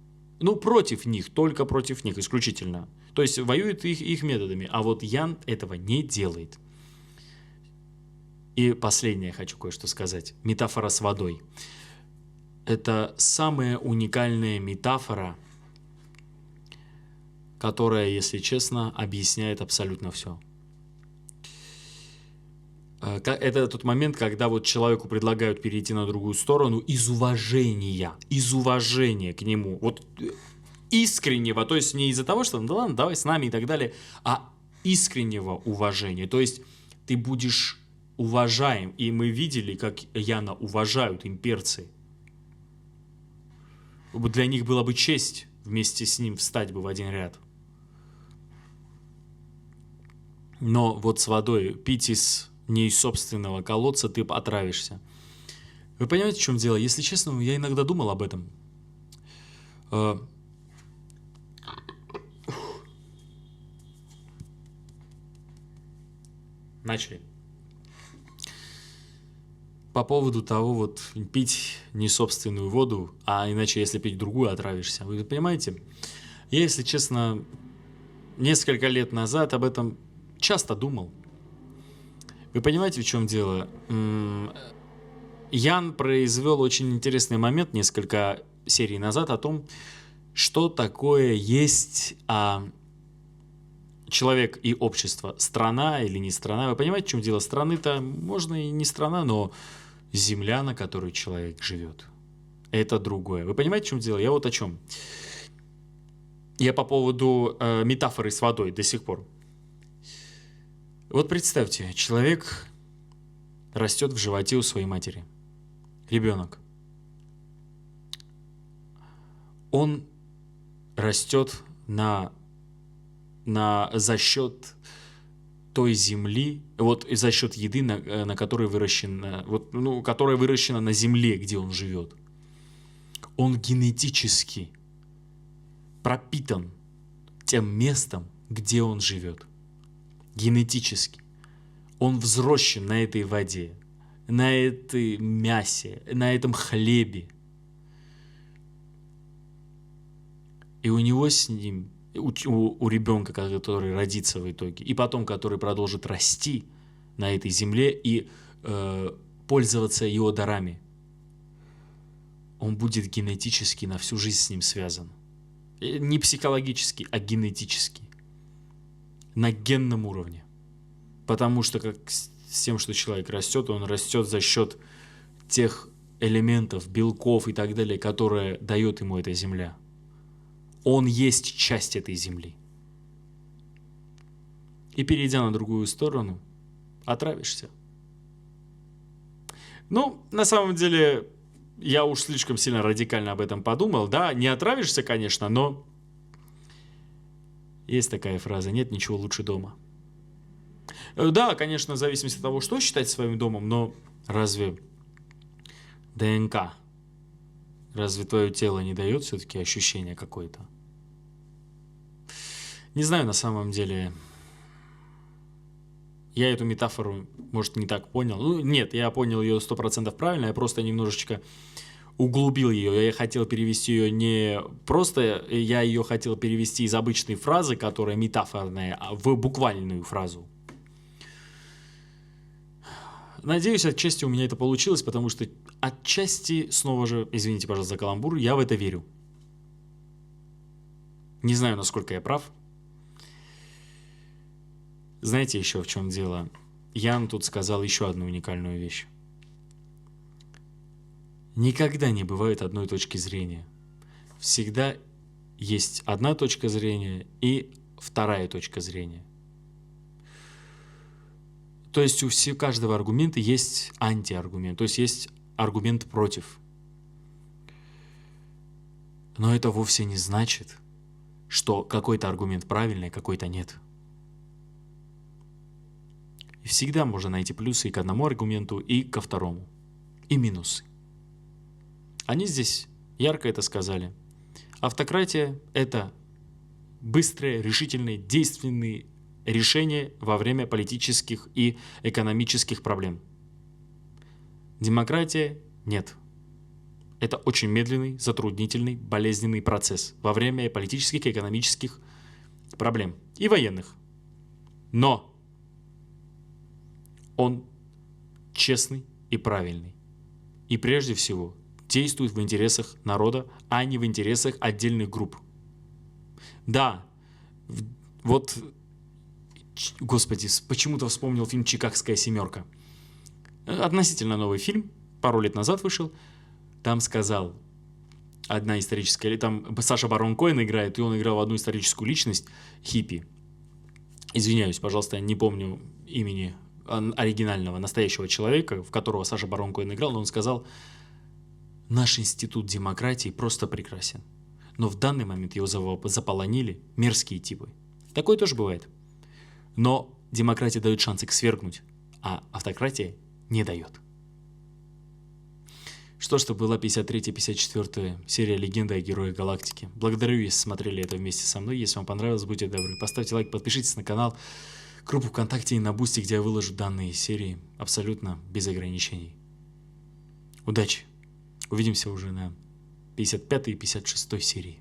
Против них, только против них, исключительно. То есть воюет их методами, а вот Ян этого не делает. И последнее хочу кое-что сказать. Метафора с водой. Это самая уникальная метафора, которая, если честно, объясняет абсолютно все. Это тот момент, когда вот человеку предлагают перейти на другую сторону из уважения к нему, вот искреннего, то есть не из-за того, что, ну да ладно, давай с нами и так далее, а искреннего уважения, то есть ты будешь уважаем, и мы видели, как Яна уважают имперцы. Для них была бы честь вместе с ним встать бы в один ряд. Но вот с водой пить не из собственного колодца ты отравишься. Вы понимаете, в чем дело? Если честно, я иногда думал об этом. Начали. По поводу того, вот пить не собственную воду, а иначе если пить другую, отравишься. Вы понимаете? Я, если честно, несколько лет назад об этом часто думал. Вы понимаете, в чем дело? Ян произвел очень интересный момент несколько серий назад о том, что такое есть человек и общество. Страна или не страна. Вы понимаете, в чем дело? Страны-то можно и не страна, но земля, на которой человек живет, это другое. Вы понимаете, в чем дело? Я вот о чем. Я по поводу метафоры с водой до сих пор. Вот представьте, человек растет в животе у своей матери. Ребенок. Он растет за счет той земли, вот за счет еды, на которой выращена, которая выращена на земле, где он живет. Он генетически пропитан тем местом, где он живет. Генетически. Он взращен на этой воде, на этой мясе, на этом хлебе. И у него с ним, у ребенка, который родится в итоге, и потом, который продолжит расти на этой земле и пользоваться его дарами, он будет генетически на всю жизнь с ним связан. Не психологически, а генетически. На генном уровне. Потому что как с тем, что человек растет, он растет за счет тех элементов, белков и так далее, которые дает ему эта земля. Он есть часть этой земли. И перейдя на другую сторону, отравишься. Ну, на самом деле, я уж слишком сильно радикально об этом подумал. Да, не отравишься, конечно, но есть такая фраза: нет ничего лучше дома. Да, конечно, в зависимости от того, что считать своим домом, но разве ДНК, разве твое тело не дает все-таки ощущение какое-то? Не знаю, на самом деле. Я эту метафору, может, не так понял. Ну, нет, я понял ее 100% правильно, я просто немножечко углубил ее. Я хотел перевести ее не просто, я ее хотел перевести из обычной фразы, которая метафорная, в буквальную фразу. Надеюсь, отчасти у меня это получилось, потому что отчасти, снова же, извините, пожалуйста, за каламбур, я в это верю. Не знаю, насколько я прав. Знаете еще в чем дело? Ян тут сказал еще одну уникальную вещь. Никогда не бывает одной точки зрения. Всегда есть одна точка зрения и вторая точка зрения. То есть у каждого аргумента есть антиаргумент, то есть есть аргумент против. Но это вовсе не значит, что какой-то аргумент правильный, а какой-то нет. И всегда можно найти плюсы и к одному аргументу, и ко второму. И минусы. Они здесь ярко это сказали. Автократия – это быстрые, решительные, действенные решения во время политических и экономических проблем. Демократия – нет. Это очень медленный, затруднительный, болезненный процесс во время политических и экономических проблем. И военных. Но он честный и правильный. И прежде всего действует в интересах народа, а не в интересах отдельных групп. Да, вот, господи, почему-то вспомнил фильм «Чикагская семерка». Относительно новый фильм, пару лет назад вышел. Там сказал одна историческая... Там Саша Барон Коэн играет, и он играл одну историческую личность, хиппи. Извиняюсь, пожалуйста, я не помню имени оригинального, настоящего человека, в которого Саша Барон Коэн играл, но он сказал: «Наш институт демократии просто прекрасен. Но в данный момент его заполонили мерзкие типы». Такое тоже бывает. Но демократия дает шанс их свергнуть, а автократия не дает. Что ж, это была 53-54 серия «Легенда о Героях Галактики». Благодарю, если смотрели это вместе со мной. Если вам понравилось, будьте добры, поставьте лайк, подпишитесь на канал, группу ВКонтакте и на Бусти, где я выложу данные серии абсолютно без ограничений. Удачи! Увидимся уже на 55-й и 56-й серии.